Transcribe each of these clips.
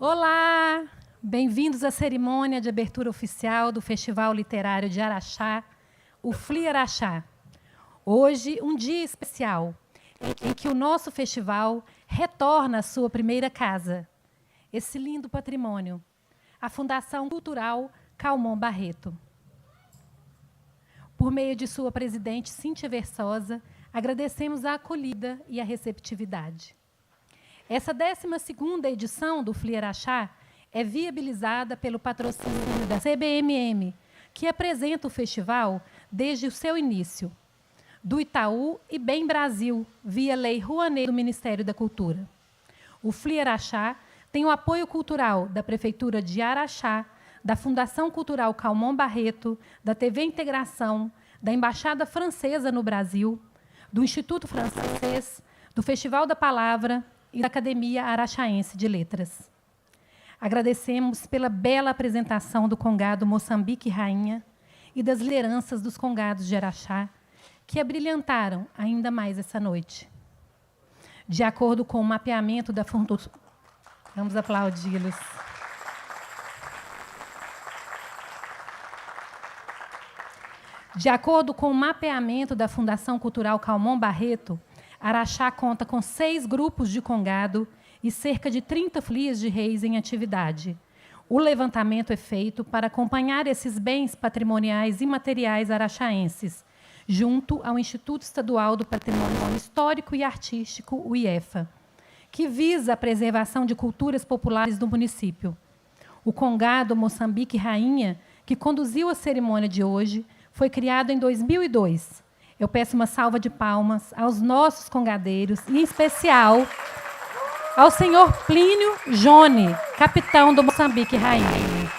Olá! Bem-vindos à cerimônia de abertura oficial do Festival Literário de Araxá, o FLI Araxá. Hoje, um dia especial, em que o nosso festival retorna à sua primeira casa, esse lindo patrimônio, a Fundação Cultural Calmon Barreto. Por meio de sua presidente, Cíntia Versosa, agradecemos a acolhida e a receptividade. Essa 12ª edição do FLI Araxá é viabilizada pelo patrocínio da CBMM, que apresenta o festival desde o seu início, do Itaú e Bem Brasil, via Lei Rouanet do Ministério da Cultura. O FLI Araxá tem o apoio cultural da Prefeitura de Araxá, da Fundação Cultural Calmon Barreto, da TV Integração, da Embaixada Francesa no Brasil, do Instituto Francês, do Festival da Palavra e da Academia Araxaense de Letras. Agradecemos pela bela apresentação do Congado Moçambique Rainha e das lideranças dos congados de Araxá, que abrilhantaram ainda mais essa noite. De acordo com o mapeamento da Fundação... Vamos aplaudi-los. De acordo com o mapeamento da Fundação Cultural Calmon Barreto, Araxá conta com 6 grupos de congado e cerca de 30 FLIs de reis em atividade. O levantamento é feito para acompanhar esses bens patrimoniais e materiais araxaenses, junto ao Instituto Estadual do Patrimônio Histórico e Artístico, o IEFA, que visa a preservação de culturas populares do município. O Congado Moçambique Rainha, que conduziu a cerimônia de hoje, foi criado em 2002. Eu peço uma salva de palmas aos nossos congadeiros, e, em especial, ao senhor Plínio Jone, capitão do Moçambique Rainha.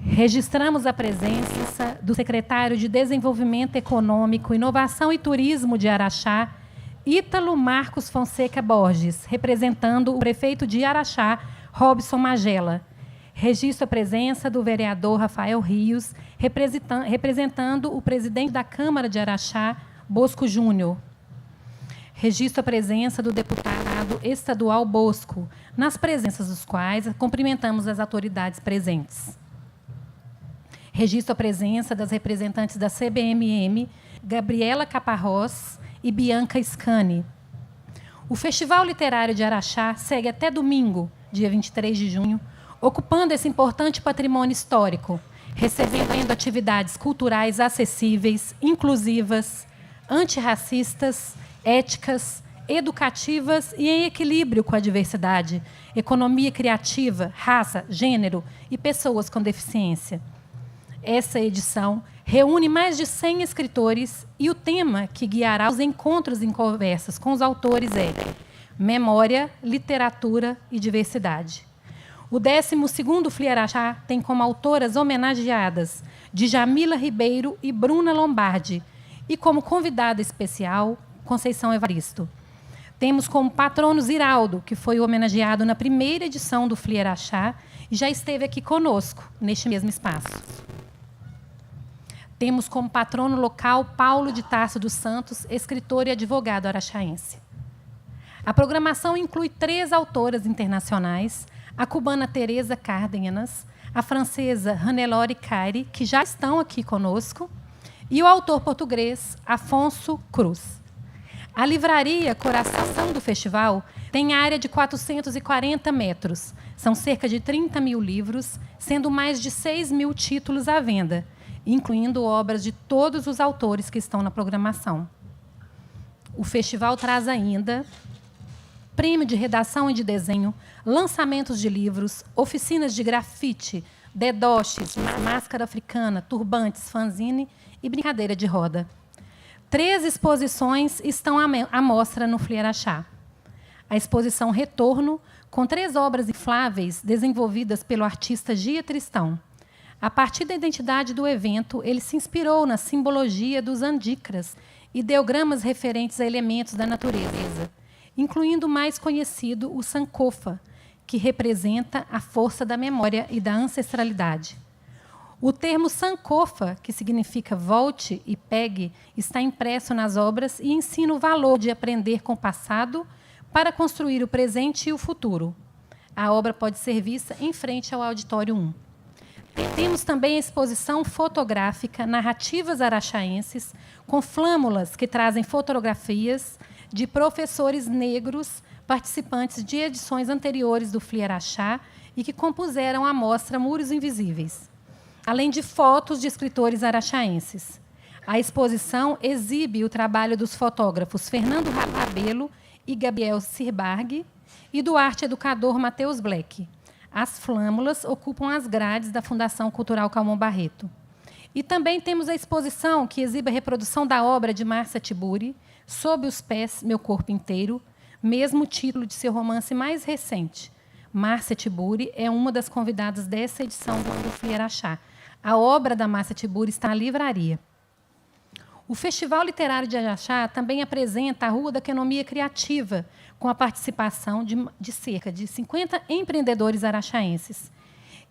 Registramos a presença do secretário de Desenvolvimento Econômico, Inovação e Turismo de Araxá, Ítalo Marcos Fonseca Borges, representando o prefeito de Araxá, Robson Magela. Registro a presença do vereador Rafael Rios, representando o presidente da Câmara de Araxá, Bosco Júnior. Registro a presença do deputado estadual Bosco, nas presenças dos quais cumprimentamos as autoridades presentes. Registro a presença das representantes da CBMM, Gabriela Caparrós e Bianca Scani. O Festival Literário de Araxá segue até domingo, dia 23 de junho, ocupando esse importante patrimônio histórico, recebendo atividades culturais acessíveis, inclusivas, antirracistas, éticas, educativas e em equilíbrio com a diversidade, economia criativa, raça, gênero e pessoas com deficiência. Essa edição reúne mais de 100 escritores e o tema que guiará os encontros e conversas com os autores é Memória, Literatura e Diversidade. O 12º FLI Araxá tem como autoras homenageadas Djamila Ribeiro e Bruna Lombardi e como convidada especial Conceição Evaristo. Temos como patronos Iraldo, que foi homenageado na primeira edição do FLI Araxá e já esteve aqui conosco, neste mesmo espaço. Temos como patrono local Paulo de Tarso dos Santos, escritor e advogado araxaense. A programação inclui 3 autoras internacionais, a cubana Teresa Cárdenas, a francesa Hannelore Caire, que já estão aqui conosco, e o autor português Afonso Cruz. A livraria Coração do Festival tem área de 440 metros. São cerca de 30 mil livros, sendo mais de 6 mil títulos à venda, incluindo obras de todos os autores que estão na programação. O festival traz ainda prêmio de redação e de desenho, lançamentos de livros, oficinas de grafite, dedoches, máscara africana, turbantes, fanzine e brincadeira de roda. 3 exposições estão à mostra no FLI Araxá. A exposição Retorno, com 3 obras infláveis desenvolvidas pelo artista Gia Tristão. A partir da identidade do evento, ele se inspirou na simbologia dos andikras ideogramas referentes a elementos da natureza, incluindo o mais conhecido, o Sankofa, que representa a força da memória e da ancestralidade. O termo Sankofa, que significa volte e pegue, está impresso nas obras e ensina o valor de aprender com o passado para construir o presente e o futuro. A obra pode ser vista em frente ao Auditório 1. Temos também a exposição fotográfica Narrativas Araxaenses, com flâmulas que trazem fotografias de professores negros participantes de edições anteriores do FLI Araxá e que compuseram a mostra Muros Invisíveis, além de fotos de escritores araxaenses. A exposição exibe o trabalho dos fotógrafos Fernando Rabelo e Gabriel Sirbarg e do arte-educador Matheus Black. As flâmulas ocupam as grades da Fundação Cultural Calmon Barreto. E também temos a exposição que exibe a reprodução da obra de Márcia Tiburi, Sob os Pés, Meu Corpo Inteiro, mesmo título de seu romance mais recente. Márcia Tiburi é uma das convidadas dessa edição do FLI Araxá. A obra da Márcia Tiburi está na livraria. O Festival Literário de Araxá também apresenta a Rua da Economia Criativa, com a participação de cerca de 50 empreendedores araxaenses.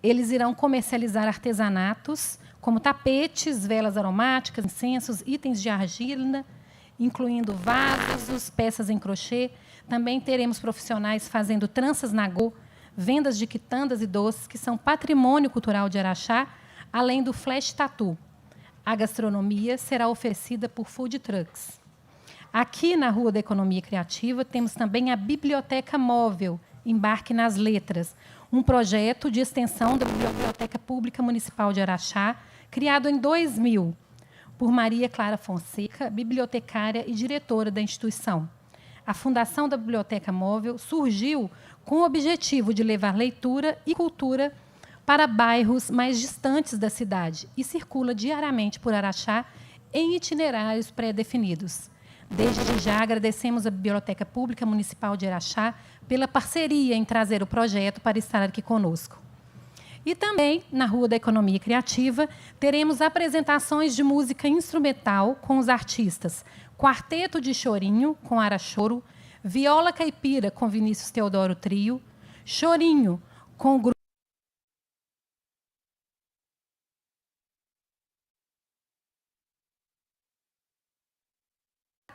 Eles irão comercializar artesanatos, como tapetes, velas aromáticas, incensos, itens de argila, incluindo vasos, peças em crochê. Também teremos profissionais fazendo tranças nagô, vendas de quitandas e doces, que são patrimônio cultural de Araxá, além do flash tattoo. A gastronomia será oferecida por food trucks. Aqui na Rua da Economia Criativa temos também a Biblioteca Móvel, Embarque nas Letras, um projeto de extensão da Biblioteca Pública Municipal de Araxá, criado em 2000, por Maria Clara Fonseca, bibliotecária e diretora da instituição. A fundação da Biblioteca Móvel surgiu com o objetivo de levar leitura e cultura para bairros mais distantes da cidade e circula diariamente por Araxá em itinerários pré-definidos. Desde já agradecemos à Biblioteca Pública Municipal de Araxá pela parceria em trazer o projeto para estar aqui conosco. E também, na Rua da Economia Criativa, teremos apresentações de música instrumental com os artistas Quarteto de Chorinho, com Arachoro, Viola Caipira, com Vinícius Teodoro Trio, Chorinho, com o grupo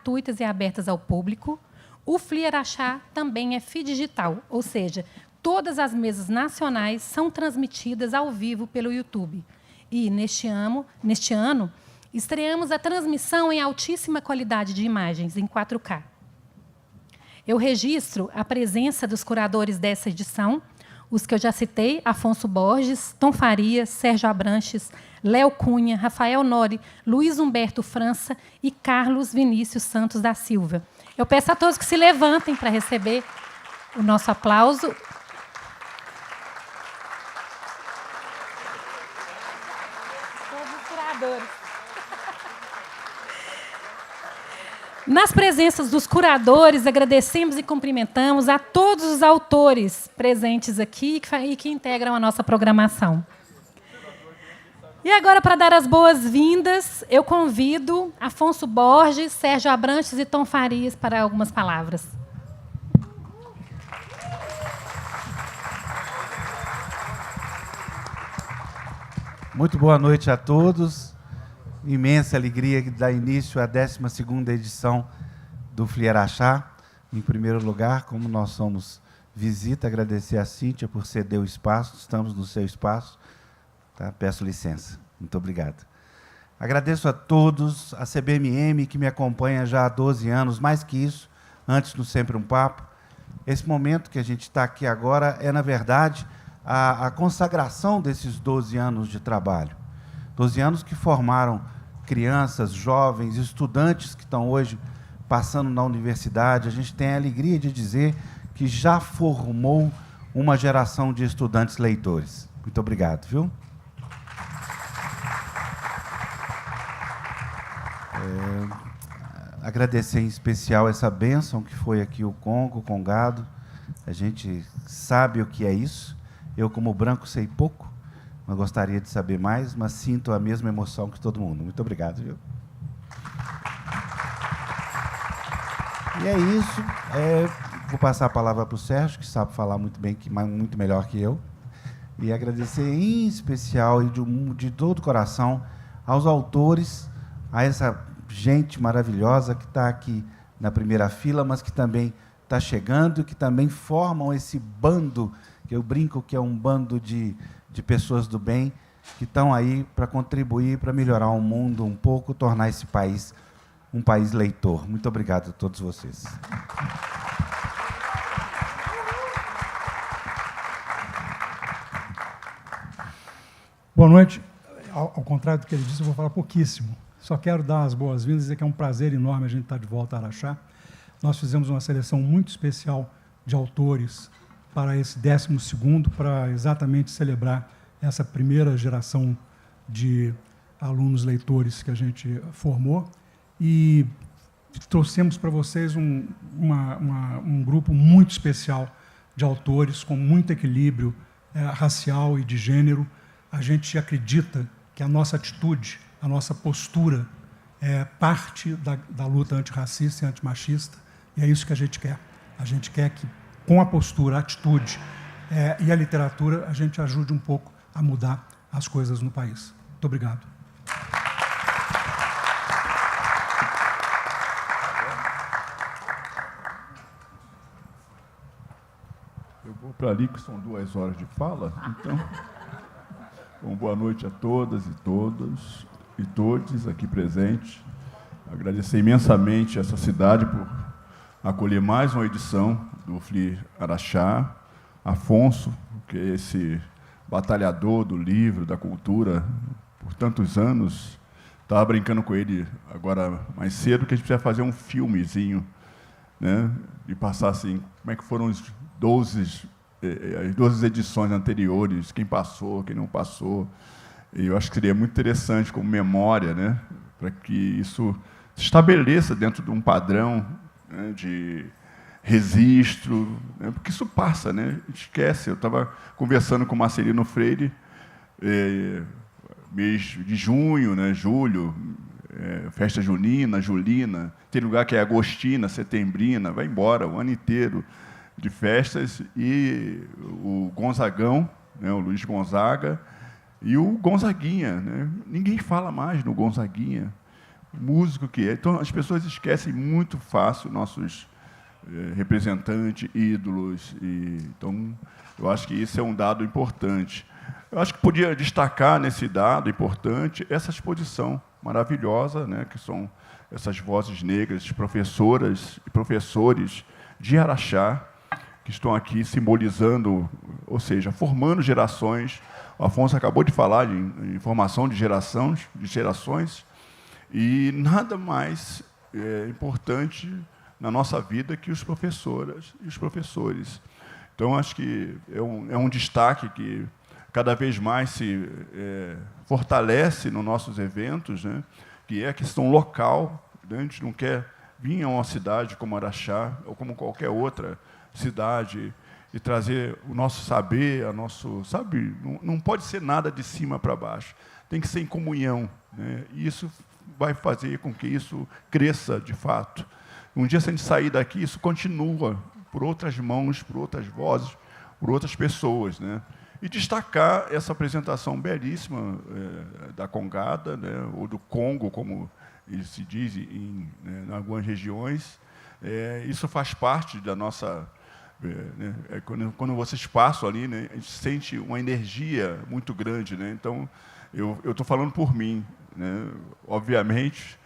gratuitas e abertas ao público. O FLI Araxá também é FI digital, ou seja, todas as mesas nacionais são transmitidas ao vivo pelo YouTube. E, neste ano, estreamos a transmissão em altíssima qualidade de imagens, em 4K. Eu registro a presença dos curadores dessa edição, os que eu já citei, Afonso Borges, Tom Farias, Sérgio Abranches, Léo Cunha, Rafael Nori, Luiz Humberto França e Carlos Vinícius Santos da Silva. Eu peço a todos que se levantem para receber o nosso aplauso. Todos os curadores. Nas presenças dos curadores, agradecemos e cumprimentamos a todos os autores presentes aqui e que integram a nossa programação. E agora, para dar as boas-vindas, eu convido Afonso Borges, Sérgio Abranches e Tom Farias para algumas palavras. Muito boa noite a todos. Imensa alegria de dar início à 12ª edição do FLI Araxá. Em primeiro lugar, como nós somos visita, agradecer a Cíntia por ceder o espaço. Estamos no seu espaço. Tá? Peço licença. Muito obrigado. Agradeço a todos, a CBMM, que me acompanha já há 12 anos, mais que isso, antes no Sempre um Papo. Esse momento que a gente está aqui agora é, na verdade, a consagração desses 12 anos de trabalho. 12 anos que formaram crianças, jovens, estudantes que estão hoje passando na universidade. A gente tem a alegria de dizer que já formou uma geração de estudantes leitores. Muito obrigado, viu? Agradecer em especial essa bênção que foi aqui o Congo, o Congado. A gente sabe o que é isso. Eu, como branco, sei pouco. Eu gostaria de saber mais, mas sinto a mesma emoção que todo mundo. Muito obrigado, viu? E é isso. Vou passar a palavra para o Sérgio, que sabe falar muito bem, muito melhor que eu. E agradecer em especial e de todo o coração aos autores, a essa gente maravilhosa que está aqui na primeira fila, mas que também está chegando, que também formam esse bando, que eu brinco que é um bando de pessoas do bem, que estão aí para contribuir, para melhorar o mundo um pouco, tornar esse país um país leitor. Muito obrigado a todos vocês. Boa noite. Ao contrário do que ele disse, eu vou falar pouquíssimo. Só quero dar as boas-vindas e dizer que é um prazer enorme a gente estar de volta a Araxá. Nós fizemos uma seleção muito especial de autores para esse 12º, para exatamente celebrar essa primeira geração de alunos leitores que a gente formou. E trouxemos para vocês um grupo muito especial de autores, com muito equilíbrio racial e de gênero. A gente acredita que a nossa atitude, a nossa postura é parte da luta antirracista e antimachista, e é isso que a gente quer. A gente quer que, com a postura, a atitude e a literatura, a gente ajude um pouco a mudar as coisas no país. Muito obrigado. Eu vou para ali, que são 2 horas de fala, então... Bom, boa noite a todas e todos e todos aqui presentes. Agradecer imensamente essa cidade por acolher mais uma edição do FLI Araxá. Afonso, que é esse batalhador do livro, da cultura, por tantos anos. Estava brincando com ele agora mais cedo que a gente precisa fazer um filmezinho, né, e passar assim, como é que foram as 12 edições anteriores, quem passou, quem não passou. E eu acho que seria muito interessante como memória, né, para que isso se estabeleça dentro de um padrão, né, de registro, né, porque isso passa, né, esquece. Eu estava conversando com o Marcelino Freire, mês de junho, né, julho, festa junina, julina, tem lugar que é agostina, setembrina, vai embora o ano inteiro de festas, e o Gonzagão, né, o Luiz Gonzaga, e o Gonzaguinha, né? Ninguém fala mais no Gonzaguinha, músico que é. Então, as pessoas esquecem muito fácil nossos representantes, ídolos. Então, eu acho que isso é um dado importante. Eu acho que podia destacar nesse dado importante essa exposição maravilhosa, né, que são essas vozes negras, professoras e professores de Araxá, que estão aqui simbolizando, ou seja, formando gerações. O Afonso acabou de falar em formação de gerações, e nada mais importante na nossa vida que os professoras e os professores. Então, acho que é um destaque que cada vez mais se fortalece nos nossos eventos, né, que é a questão local. A gente não quer vir a uma cidade como Araxá, ou como qualquer outra cidade, e trazer o nosso saber, sabe, não pode ser nada de cima para baixo, tem que ser em comunhão, né? E isso vai fazer com que isso cresça de fato. Um dia, se a gente sair daqui, isso continua por outras mãos, por outras vozes, por outras pessoas, né? E destacar essa apresentação belíssima da Congada, né, ou do Congo, como se diz em algumas regiões. Isso faz parte da nossa... quando vocês passam ali, né, a gente sente uma energia muito grande, né? Então, eu estou falando por mim, né? Obviamente,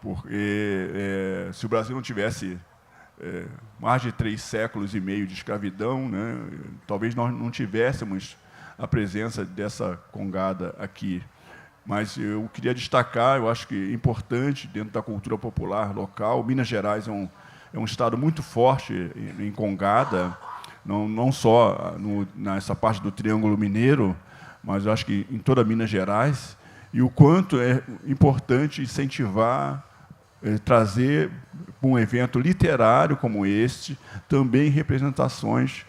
porque se o Brasil não tivesse mais de 3 séculos e meio de escravidão, né, talvez nós não tivéssemos a presença dessa Congada aqui. Mas eu queria destacar, eu acho que é importante, dentro da cultura popular local, Minas Gerais é um estado muito forte em Congada, não só nessa parte do Triângulo Mineiro, mas eu acho que em toda Minas Gerais, e o quanto é importante incentivar, trazer para um evento literário como este, também representações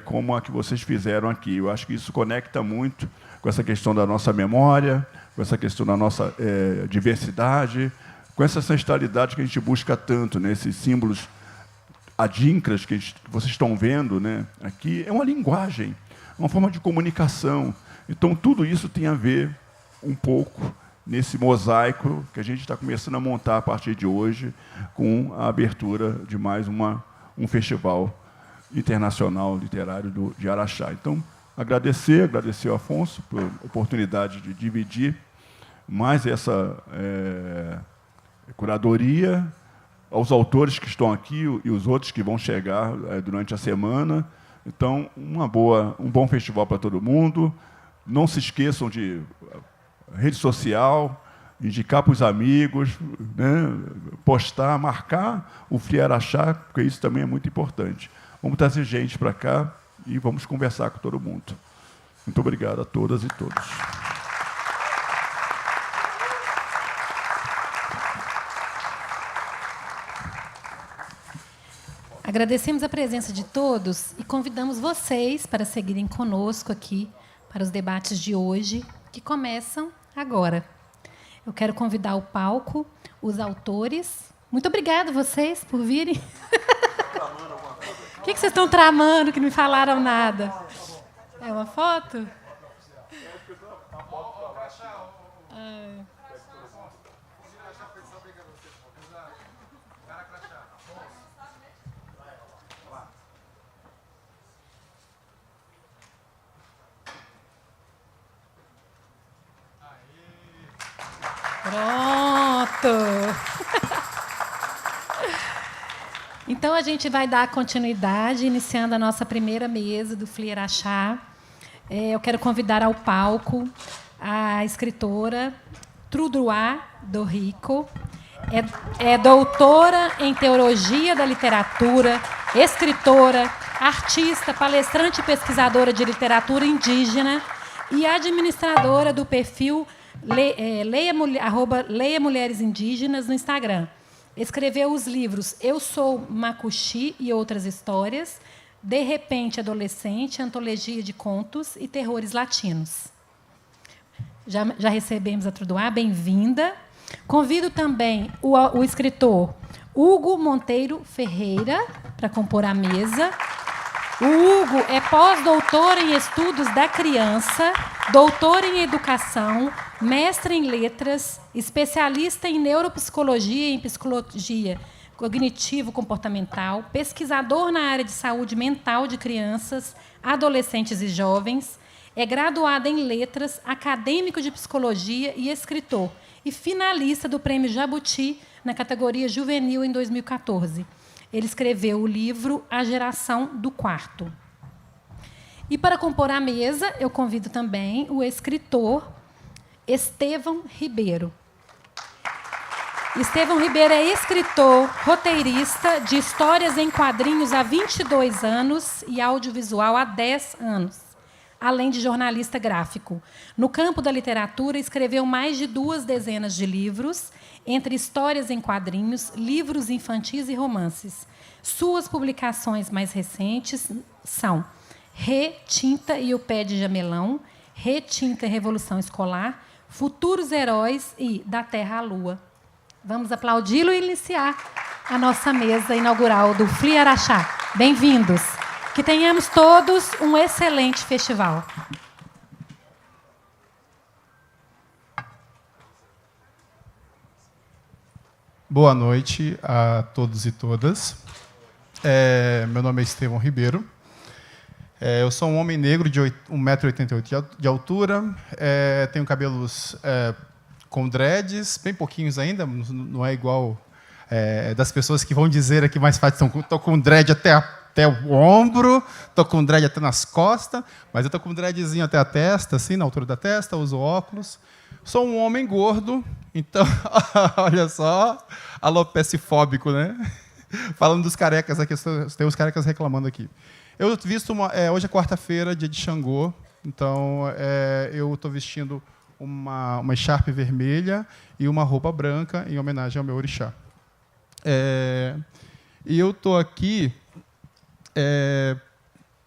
como a que vocês fizeram aqui. Eu acho que isso conecta muito com essa questão da nossa memória, com essa questão da nossa diversidade, com essa ancestralidade que a gente busca tanto, né? Esses símbolos adinkras que vocês estão vendo, né? Aqui é uma linguagem, uma forma de comunicação. Então, tudo isso tem a ver um pouco nesse mosaico que a gente está começando a montar a partir de hoje, com a abertura de mais um festival internacional literário de Araxá. Então, agradecer ao Afonso por oportunidade de dividir mais essa curadoria, aos autores que estão aqui e os outros que vão chegar durante a semana. Então, um bom festival para todo mundo. Não se esqueçam de rede social, indicar para os amigos, né, postar, marcar o FLIE Araxá, porque isso também é muito importante. Vamos trazer gente para cá e vamos conversar com todo mundo. Muito obrigado a todas e todos. Agradecemos a presença de todos e convidamos vocês para seguirem conosco aqui para os debates de hoje, que começam agora. Eu quero convidar ao palco os autores. Muito obrigada vocês por virem. O que vocês estão tramando que não me falaram nada? É uma foto? Pronto! Então, a gente vai dar continuidade, iniciando a nossa primeira mesa do FLIE Araxá. Eu quero convidar ao palco a escritora Trudruá Dorrico. É doutora em Teologia da Literatura, escritora, artista, palestrante e pesquisadora de literatura indígena e administradora do perfil Leia Mulheres Indígenas no Instagram. Escreveu os livros Eu Sou Macuxi e Outras Histórias, De Repente Adolescente, Antologia de Contos e Terrores Latinos. Já recebemos a Trudruá, bem-vinda. Convido também o escritor Hugo Monteiro Ferreira para compor a mesa. O Hugo é pós-doutor em Estudos da Criança, doutor em Educação, mestre em Letras, especialista em Neuropsicologia e em Psicologia Cognitivo-Comportamental, pesquisador na área de saúde mental de crianças, adolescentes e jovens, é graduado em Letras, acadêmico de Psicologia e escritor, e finalista do Prêmio Jabuti na categoria Juvenil em 2014. Ele escreveu o livro A Geração do Quarto. E, para compor a mesa, eu convido também o escritor Estevão Ribeiro. Estevão Ribeiro é escritor, roteirista de histórias em quadrinhos há 22 anos e audiovisual há 10 anos, além de jornalista gráfico. No campo da literatura, escreveu mais de 2 dezenas de livros, entre histórias em quadrinhos, livros infantis e romances. Suas publicações mais recentes são Retinta e o Pé de Jamelão, Retinta e Revolução Escolar, Futuros Heróis e Da Terra à Lua. Vamos aplaudi-lo e iniciar a nossa mesa inaugural do FLIE Araxá. Bem-vindos. Que tenhamos todos um excelente festival. Boa noite a todos e todas. Meu nome é Estevão Ribeiro. Eu sou um homem negro de 1,88 m de altura. Tenho cabelos com dreads, bem pouquinhos ainda, não é igual das pessoas que vão dizer aqui mais fácil. Estou com dread até o ombro, estou com dread até nas costas, mas eu estou com um dreadzinho até a testa, assim, na altura da testa, uso óculos. Sou um homem gordo, então, olha só, alopecifóbico, né? Falando dos carecas aqui, tem os carecas reclamando aqui. Eu visto hoje é quarta-feira, dia de Xangô, então eu estou vestindo uma echarpe vermelha e uma roupa branca em homenagem ao meu orixá. E eu estou aqui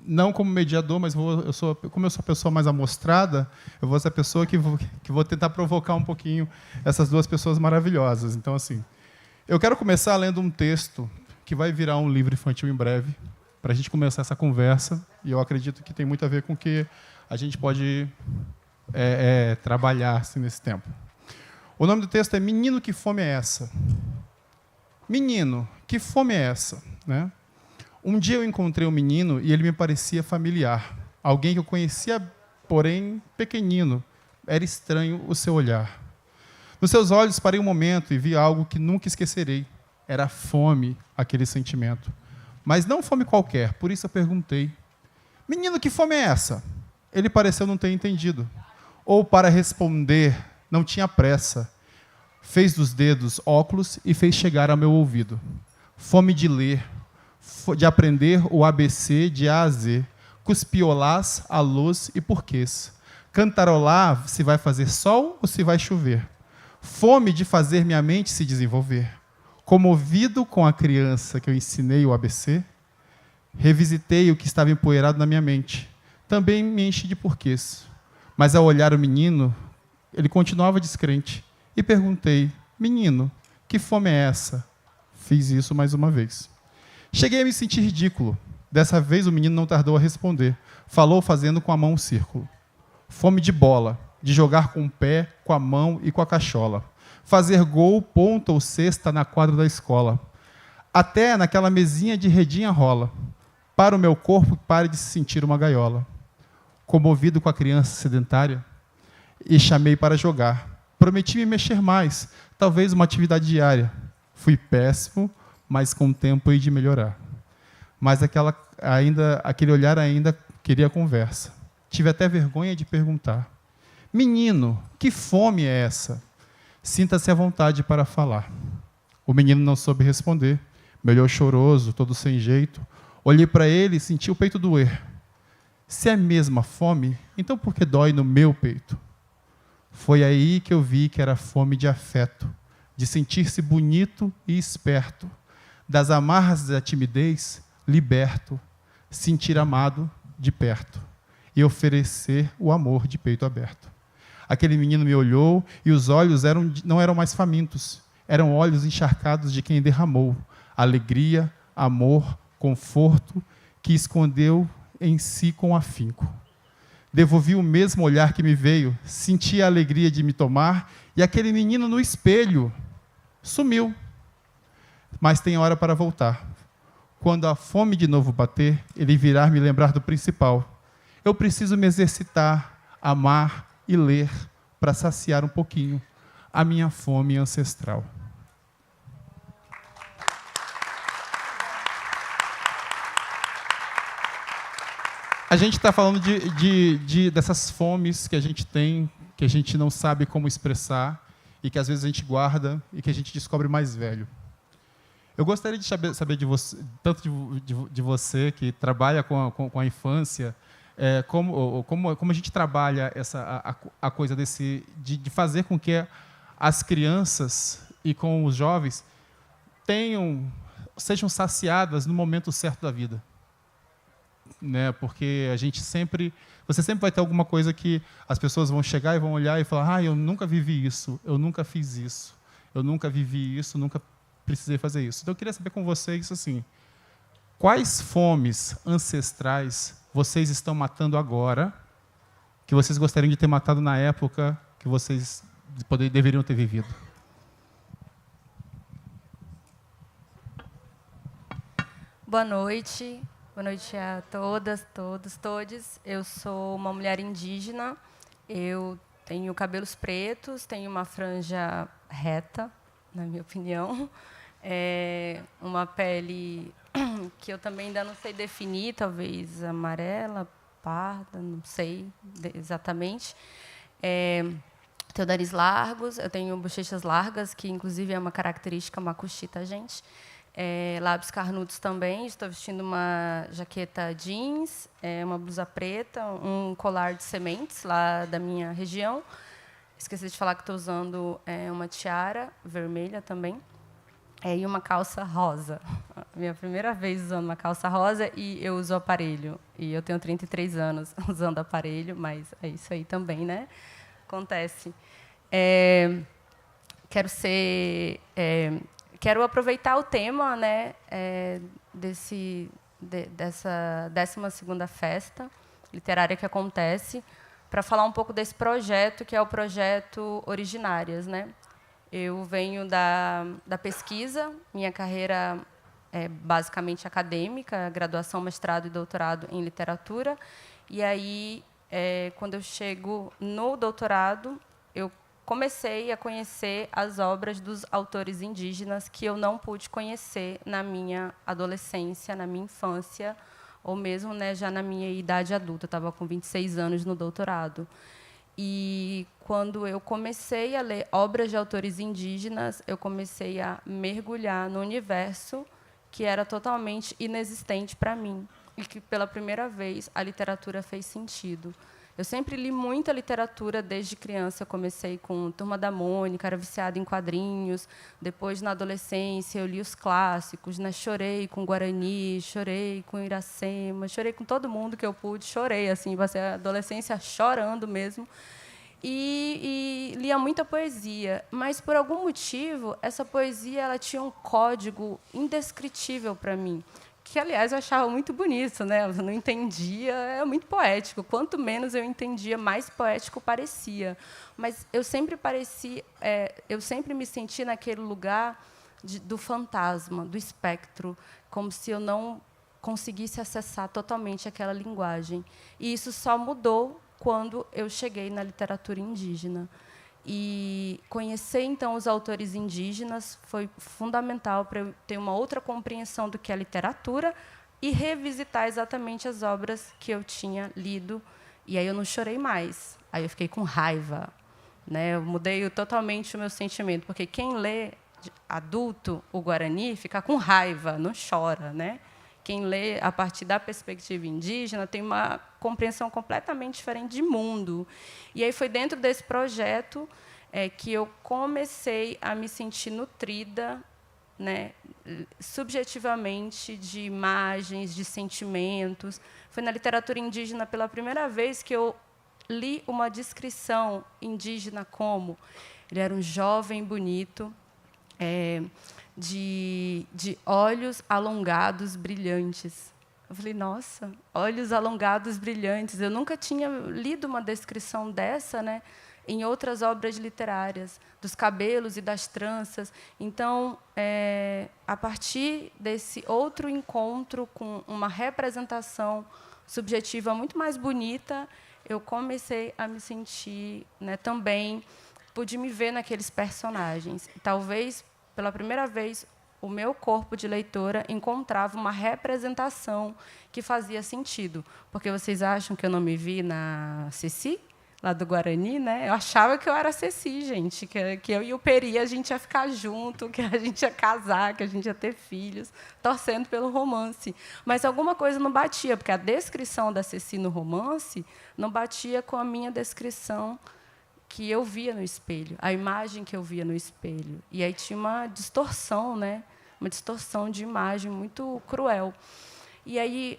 não como mediador, mas como eu sou a pessoa mais amostrada, eu vou ser a pessoa que vou tentar provocar um pouquinho essas duas pessoas maravilhosas. Então, assim, eu quero começar lendo um texto que vai virar um livro infantil em breve, para a gente começar essa conversa, e eu acredito que tem muito a ver com o que a gente pode trabalhar assim, nesse tempo. O nome do texto é Menino, que fome é essa? Menino, que fome é essa? Né? Um dia eu encontrei um menino e ele me parecia familiar. Alguém que eu conhecia, porém pequenino. Era estranho o seu olhar. Nos seus olhos parei um momento e vi algo que nunca esquecerei. Era fome, aquele sentimento. Mas não fome qualquer, por isso eu perguntei. Menino, que fome é essa? Ele pareceu não ter entendido. Ou, para responder, não tinha pressa. Fez dos dedos óculos e fez chegar ao meu ouvido. Fome de ler, de aprender o ABC de A a Z, cuspiolás, alôs e porquês. Cantarolar se vai fazer sol ou se vai chover. Fome de fazer minha mente se desenvolver. Comovido com a criança que eu ensinei o ABC, revisitei o que estava empoeirado na minha mente. Também me enchi de porquês. Mas ao olhar o menino, ele continuava descrente. E perguntei, menino, que fome é essa? Fiz isso mais uma vez. Cheguei a me sentir ridículo. Dessa vez o menino não tardou a responder. Falou fazendo com a mão um círculo. Fome de bola, de jogar com o pé, com a mão e com a cachola. Fazer gol, ponta ou cesta na quadra da escola. Até naquela mesinha de redinha rola. Para o meu corpo, pare de se sentir uma gaiola. Comovido com a criança sedentária, e chamei para jogar. Prometi me mexer mais, talvez uma atividade diária. Fui péssimo, mas com o tempo hei de melhorar. Mas aquele olhar ainda queria conversa. Tive até vergonha de perguntar. Menino, que fome é essa? Sinta-se à vontade para falar. O menino não soube responder. Me olhou choroso, todo sem jeito. Olhei para ele e senti o peito doer. Se é mesmo a fome, então por que dói no meu peito? Foi aí que eu vi que era fome de afeto, de sentir-se bonito e esperto, das amarras da timidez, liberto, sentir amado de perto e oferecer o amor de peito aberto. Aquele menino me olhou e os olhos não eram mais famintos, eram olhos encharcados de quem derramou alegria, amor, conforto, que escondeu em si com afinco. Devolvi o mesmo olhar que me veio, senti a alegria de me tomar, e aquele menino no espelho sumiu. Mas tem hora para voltar. Quando a fome de novo bater, ele virá me lembrar do principal. Eu preciso me exercitar, amar e ler, para saciar um pouquinho a minha fome ancestral. A gente está falando dessas fomes que a gente tem, que a gente não sabe como expressar e que às vezes a gente guarda e que a gente descobre mais velho. Eu gostaria de saber de você, tanto de você que trabalha com a infância, como a gente trabalha a coisa de fazer com que as crianças e com os jovens sejam saciadas no momento certo da vida. Né? Porque você sempre vai ter alguma coisa que as pessoas vão chegar e vão olhar e falar: eu nunca vivi isso, eu nunca fiz isso, eu nunca vivi isso, nunca precisei fazer isso. Então eu queria saber com vocês assim, quais fomes ancestrais vocês estão matando agora, que vocês gostariam de ter matado na época que vocês deveriam ter vivido? Boa noite. Boa noite a todas, todos, todes. Eu sou uma mulher indígena. Eu tenho cabelos pretos, tenho uma franja reta, na minha opinião. Uma pele que eu também ainda não sei definir, talvez amarela, parda, não sei exatamente. Tenho nariz largos, eu tenho bochechas largas, que inclusive é uma característica macuxita, gente. Lábios carnudos também. Estou vestindo uma jaqueta jeans, uma blusa preta, um colar de sementes lá da minha região. Esqueci de falar que estou usando uma tiara vermelha também. e uma calça rosa. Minha primeira vez usando uma calça rosa e eu uso aparelho. E eu tenho 33 anos usando aparelho, mas é isso aí também, né? Acontece. Quero aproveitar o tema, né, dessa 12ª festa literária que acontece, para falar um pouco desse projeto, que é o projeto Originárias, né? Eu venho da pesquisa, minha carreira é basicamente acadêmica, graduação, mestrado e doutorado em literatura. E aí, quando eu chego no doutorado, eu comecei a conhecer as obras dos autores indígenas que eu não pude conhecer na minha adolescência, na minha infância, ou mesmo, né, já na minha idade adulta. Eu estava com 26 anos no doutorado. E, quando eu comecei a ler obras de autores indígenas, eu comecei a mergulhar no universo que era totalmente inexistente para mim, e que, pela primeira vez, a literatura fez sentido. Eu sempre li muita literatura desde criança. Eu comecei com Turma da Mônica, era viciada em quadrinhos. Depois, na adolescência, eu li os clássicos, né? Chorei com Guarani, chorei com Iracema, chorei com todo mundo que eu pude, chorei, assim, passei a adolescência chorando mesmo. E lia muita poesia, mas, por algum motivo, essa poesia ela tinha um código indescritível para mim, que, aliás, eu achava muito bonito, né? Eu não entendia, é muito poético. Quanto menos eu entendia, mais poético parecia. Mas eu sempre me senti naquele lugar do fantasma, do espectro, como se eu não conseguisse acessar totalmente aquela linguagem. E isso só mudou quando eu cheguei na literatura indígena. E conhecer, então, os autores indígenas foi fundamental para eu ter uma outra compreensão do que é literatura e revisitar exatamente as obras que eu tinha lido. E aí eu não chorei mais. Aí eu fiquei com raiva, né? Eu mudei totalmente o meu sentimento, porque quem lê adulto o Guarani fica com raiva, não chora, né? Quem lê a partir da perspectiva indígena tem uma compreensão completamente diferente de mundo. E aí foi dentro desse projeto que eu comecei a me sentir nutrida, né, subjetivamente, de imagens, de sentimentos. Foi na literatura indígena, pela primeira vez, que eu li uma descrição indígena como: ele era um jovem bonito, de olhos alongados, brilhantes. Eu falei, nossa, olhos alongados, brilhantes. Eu nunca tinha lido uma descrição dessa, né, em outras obras literárias, dos cabelos e das tranças. Então, a partir desse outro encontro com uma representação subjetiva muito mais bonita, eu comecei a me sentir, né, também, pude me ver naqueles personagens. Talvez, pela primeira vez, o meu corpo de leitora encontrava uma representação que fazia sentido. Porque vocês acham que eu não me vi na Ceci, lá do Guarani, né? Eu achava que eu era a Ceci, gente, que eu e o Peri a gente ia ficar junto, que a gente ia casar, que a gente ia ter filhos, torcendo pelo romance. Mas alguma coisa não batia, porque a descrição da Ceci no romance não batia com a minha descrição que eu via no espelho, a imagem que eu via no espelho. E aí tinha uma distorção, né? Uma distorção de imagem muito cruel. E aí,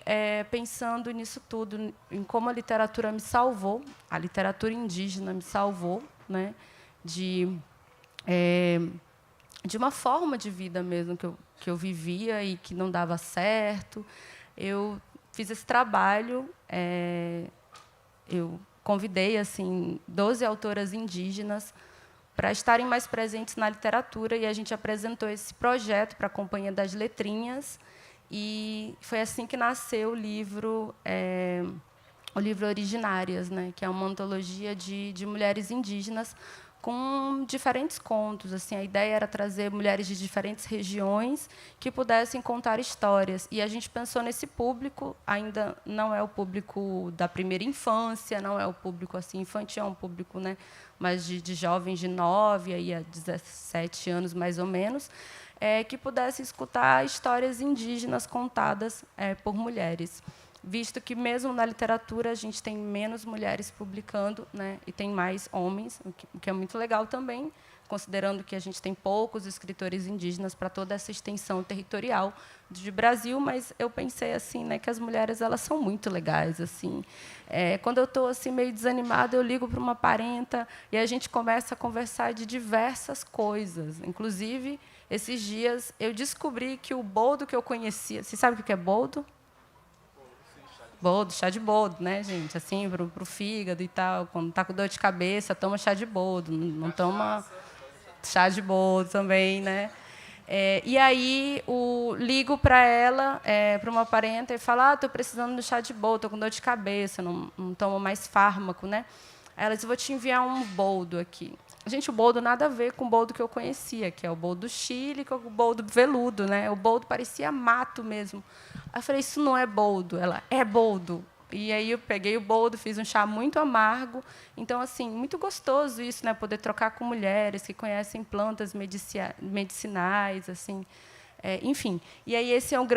pensando nisso tudo, em como a literatura me salvou, a literatura indígena me salvou, né? De uma forma de vida mesmo que eu vivia e que não dava certo. Eu fiz esse trabalho, eu convidei, assim, 12 autoras indígenas para estarem mais presentes na literatura, e a gente apresentou esse projeto para a Companhia das Letrinhas, e foi assim que nasceu o livro Originárias, né, que é uma antologia de mulheres indígenas com diferentes contos. Assim, a ideia era trazer mulheres de diferentes regiões que pudessem contar histórias. E a gente pensou nesse público, ainda não é o público da primeira infância, não é o público assim infantil, é um público, né, mais de jovens de 9 a 17 anos, mais ou menos, que pudesse escutar histórias indígenas contadas por mulheres. Visto que, mesmo na literatura, a gente tem menos mulheres publicando, né, e tem mais homens, o que é muito legal também, considerando que a gente tem poucos escritores indígenas para toda essa extensão territorial de Brasil, mas eu pensei assim, né, que as mulheres elas são muito legais assim. Quando eu estou assim meio desanimada, eu ligo para uma parenta e a gente começa a conversar de diversas coisas. Inclusive, esses dias eu descobri que o boldo que eu conhecia, você sabe o que é boldo? Boldo, chá de boldo, né, gente? Assim, para o fígado e tal. Quando está com dor de cabeça, toma chá de boldo. Não toma chá de boldo também, né? E aí ligo para ela, para uma parenta, e falo: estou precisando de chá de boldo, estou com dor de cabeça, não tomo mais fármaco, né? Aí ela disse: vou te enviar um boldo aqui. Gente, o boldo nada a ver com o boldo que eu conhecia, que é o boldo do Chile, que é o boldo veludo, né? O boldo parecia mato mesmo. Aí eu falei: isso não é boldo. Ela: é boldo. E aí eu peguei o boldo, fiz um chá muito amargo. Então, assim, muito gostoso isso, né? Poder trocar com mulheres que conhecem plantas medicinais, assim. Enfim. E aí esse é um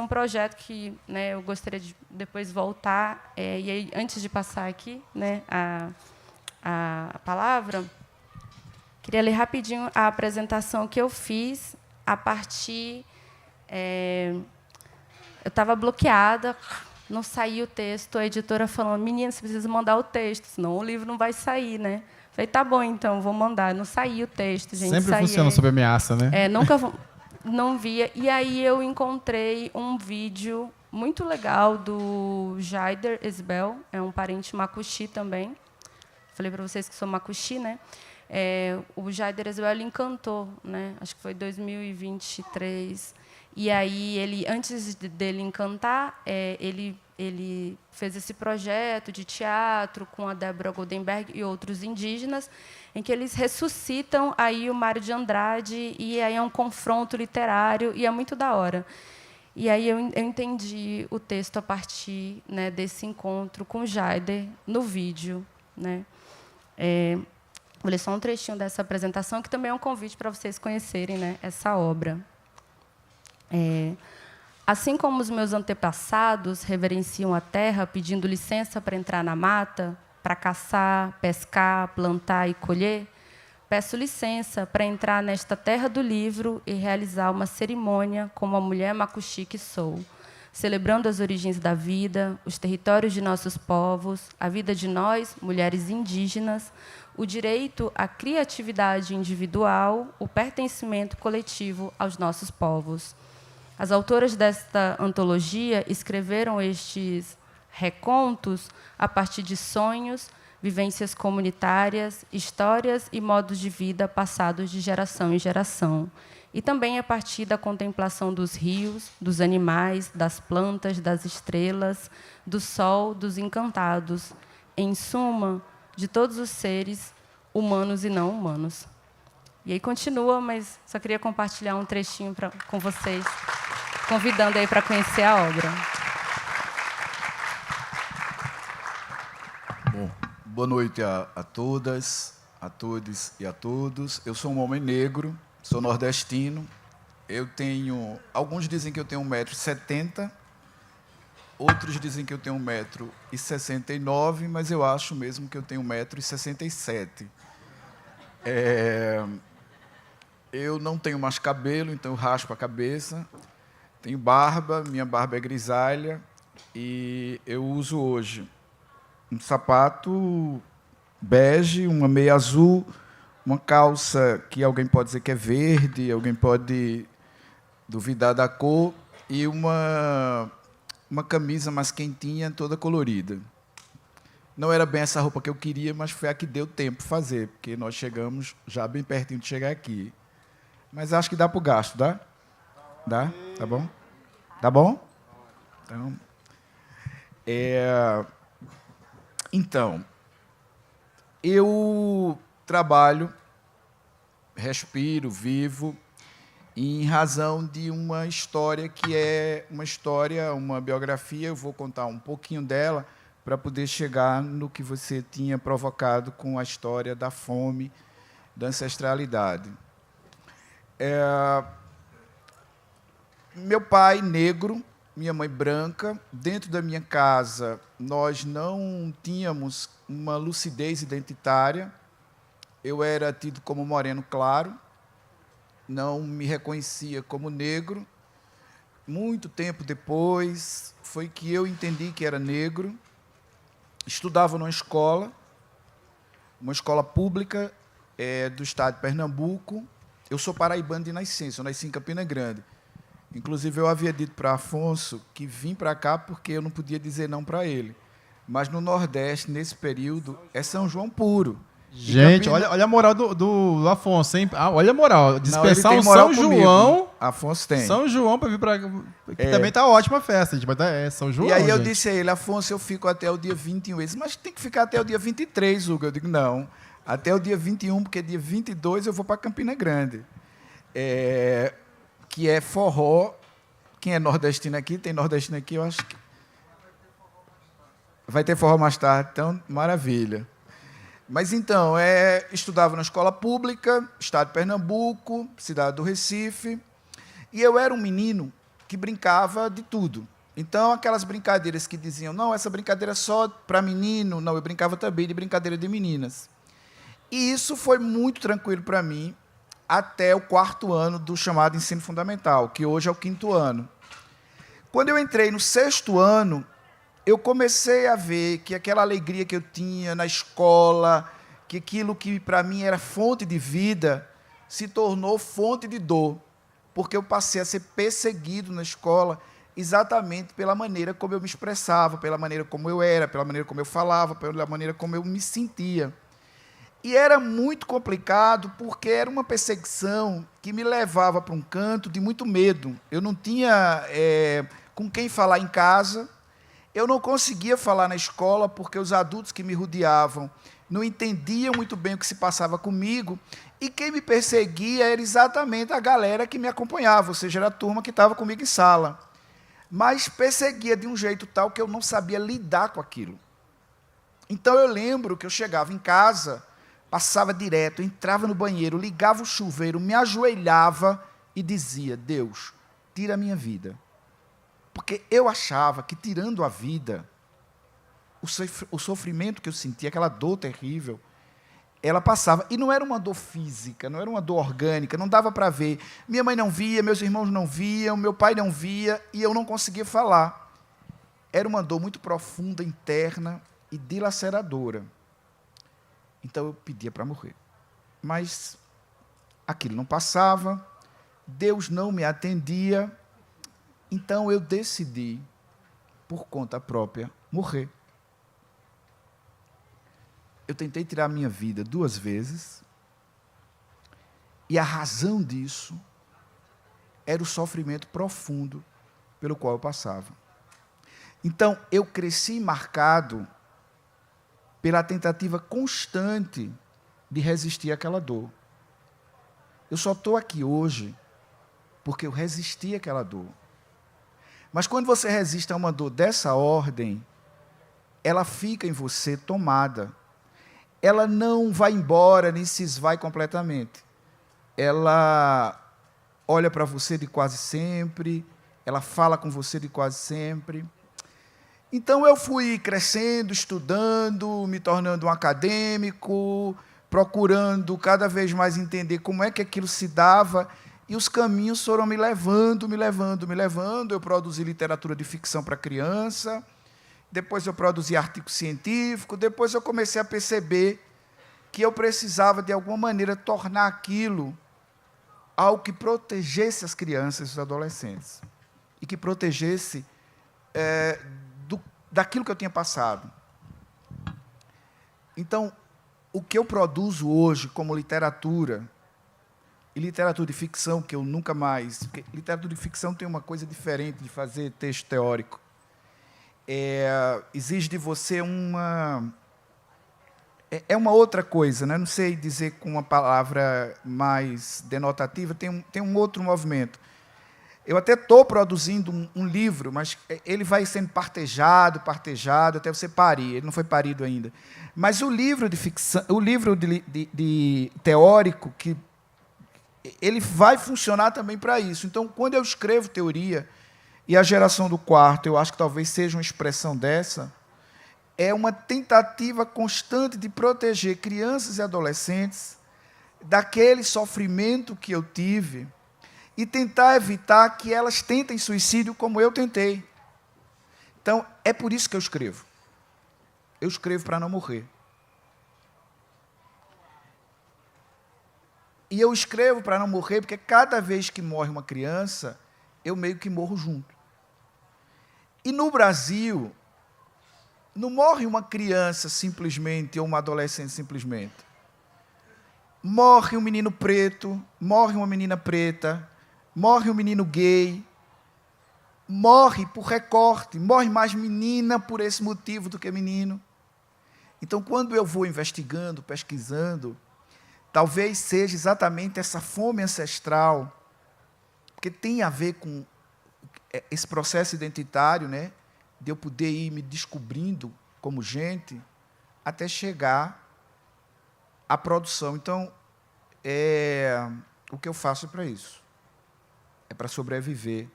projeto que, né, eu gostaria de depois voltar. E aí, antes de passar aqui, né, a palavra, queria ler rapidinho a apresentação que eu fiz a partir. Eu estava bloqueada. Não saiu o texto, a editora falou: menina, você precisa mandar o texto, senão o livro não vai sair, né? Falei: tá bom, então, vou mandar. Não saiu o texto, gente. Sempre funciona sob ameaça, né? Nunca não via. E aí eu encontrei um vídeo muito legal do Jaider Esbel, é um parente macuxi também. Falei para vocês que sou macuxi, né? O Jaider Esbel, ele encantou, né? Acho que foi 2023. E aí, antes dele encantar, ele fez esse projeto de teatro com a Débora Goldenberg e outros indígenas, em que eles ressuscitam aí o Mário de Andrade, e aí é um confronto literário, e é muito da hora. E aí eu entendi o texto a partir, né, desse encontro com o Jaider no vídeo, né? Vou ler só um trechinho dessa apresentação, que também é um convite para vocês conhecerem, né, essa obra. Assim como os meus antepassados reverenciam a terra pedindo licença para entrar na mata, para caçar, pescar, plantar e colher, peço licença para entrar nesta terra do livro e realizar uma cerimônia como a mulher macuxi que sou, celebrando as origens da vida, os territórios de nossos povos, a vida de nós, mulheres indígenas, o direito à criatividade individual, o pertencimento coletivo aos nossos povos. As autoras desta antologia escreveram estes recontos a partir de sonhos, vivências comunitárias, histórias e modos de vida passados de geração em geração. E também a partir da contemplação dos rios, dos animais, das plantas, das estrelas, do sol, dos encantados, em suma, de todos os seres, humanos e não humanos. E aí continua, mas só queria compartilhar um trechinho com vocês, convidando aí para conhecer a obra. Bom, boa noite a todas, a todos e a todos. Eu sou um homem negro, sou nordestino. Alguns dizem que eu tenho 1,70 m, outros dizem que eu tenho 1,69 m, mas eu acho mesmo que eu tenho 1,67 m. Eu não tenho mais cabelo, então eu raspo a cabeça. Tenho barba, minha barba é grisalha, e eu uso hoje um sapato bege, uma meia azul, uma calça que alguém pode dizer que é verde, alguém pode duvidar da cor, e uma camisa mais quentinha, toda colorida. Não era bem essa roupa que eu queria, mas foi a que deu tempo de fazer, porque nós chegamos já bem pertinho de chegar aqui. Mas acho que dá para o gasto, dá? Dá? Tá bom? Tá bom? Então, eu trabalho, respiro, vivo, em razão de uma história que é uma biografia. Eu vou contar um pouquinho dela para poder chegar no que você tinha provocado com a história da fome, da ancestralidade. Meu pai negro, minha mãe branca. Dentro da minha casa, nós não tínhamos uma lucidez identitária. eu era tido como moreno claro, não me reconhecia como negro. Muito tempo depois, foi que eu entendi que era negro. Estudava numa escola, uma escola pública do estado de Pernambuco. Eu sou paraibano de nascença, eu nasci em Campina Grande. Inclusive, eu havia dito para Afonso que vim para cá porque eu não podia dizer não para ele. Mas no Nordeste, nesse período, é São João puro. Gente, olha a moral do Afonso, hein? Olha a moral. Dispensar um São João. Afonso tem. São João para vir para cá. Também tá ótima a festa, gente. Mas é São João. E aí eu gente. disse a ele, Afonso, eu fico até o dia 21. Ele disse, mas tem que ficar até o dia 23, Hugo. Eu digo, não. Até o dia 21, porque dia 22 eu vou para Campina Grande. Que é forró. Quem é nordestino aqui? Tem nordestino aqui, eu acho que. Vai ter forró mais tarde, então, maravilha. Mas então, estudava na escola pública, estado de Pernambuco, cidade do Recife, e eu era um menino que brincava de tudo. Então, aquelas brincadeiras que diziam, não, essa brincadeira é só para menino, não, eu brincava também de brincadeira de meninas. E isso foi muito tranquilo para mim, até o 4º ano do chamado ensino fundamental, que hoje é o 5º ano. Quando eu entrei no 6º ano, eu comecei a ver que aquela alegria que eu tinha na escola, que aquilo que para mim era fonte de vida, se tornou fonte de dor, porque eu passei a ser perseguido na escola exatamente pela maneira como eu me expressava, pela maneira como eu era, pela maneira como eu falava, pela maneira como eu me sentia. E era muito complicado, porque era uma perseguição que me levava para um canto de muito medo. Eu não tinha com quem falar em casa, eu não conseguia falar na escola, porque os adultos que me rodeavam não entendiam muito bem o que se passava comigo, e quem me perseguia era exatamente a galera que me acompanhava, ou seja, era a turma que estava comigo em sala. Mas perseguia de um jeito tal que eu não sabia lidar com aquilo. Então eu lembro que eu chegava em casa, passava direto, entrava no banheiro, ligava o chuveiro, me ajoelhava e dizia, Deus, tira a minha vida. Porque eu achava que, tirando a vida, o sofrimento que eu sentia, aquela dor terrível, ela passava. E não era uma dor física, não era uma dor orgânica, não dava para ver. Minha mãe não via, meus irmãos não viam, meu pai não via, e eu não conseguia falar. Era uma dor muito profunda, interna e dilaceradora. Então eu pedia para morrer. Mas aquilo não passava, Deus não me atendia. Então eu decidi, por conta própria, morrer. Eu tentei tirar a minha vida 2 vezes, e a razão disso era o sofrimento profundo pelo qual eu passava. Então, eu cresci marcado pela tentativa constante de resistir àquela dor. Eu só estou aqui hoje porque eu resisti àquela dor. Mas quando você resiste a uma dor dessa ordem, ela fica em você tomada. Ela não vai embora, nem se esvai completamente. Ela olha para você de quase sempre, ela fala com você de quase sempre. Então eu fui crescendo, estudando, me tornando um acadêmico, procurando cada vez mais entender como é que aquilo se dava, e os caminhos foram me levando. Eu produzi literatura de ficção para criança, depois eu produzi artigo científico, depois eu comecei a perceber que eu precisava, de alguma maneira, tornar aquilo algo que protegesse as crianças e os adolescentes, e que protegesse daquilo que eu tinha passado. Então, o que eu produzo hoje como literatura, e literatura de ficção, que eu nunca mais... Porque literatura de ficção tem uma coisa diferente de fazer texto teórico. Exige de você uma outra coisa, né? Não sei dizer com uma palavra mais denotativa, tem um outro movimento. Eu até estou produzindo um livro, mas ele vai sendo partejado, até você parir. Ele não foi parido ainda. Mas o livro de ficção, o livro de teórico, que ele vai funcionar também para isso. Então, quando eu escrevo teoria, e a geração do quarto, eu acho que talvez seja uma expressão dessa, é uma tentativa constante de proteger crianças e adolescentes daquele sofrimento que eu tive e tentar evitar que elas tentem suicídio como eu tentei. Então, é por isso que eu escrevo. Eu escrevo para não morrer. E eu escrevo para não morrer porque cada vez que morre uma criança, eu meio que morro junto. E no Brasil, não morre uma criança simplesmente ou uma adolescente simplesmente. Morre um menino preto, morre uma menina preta, morre um menino gay, morre por recorte, morre mais menina por esse motivo do que menino. Então, quando eu vou investigando, pesquisando, talvez seja exatamente essa fome ancestral, porque tem a ver com esse processo identitário, né, de eu poder ir me descobrindo como gente, até chegar à produção. Então, o que eu faço é para isso. É para sobreviver.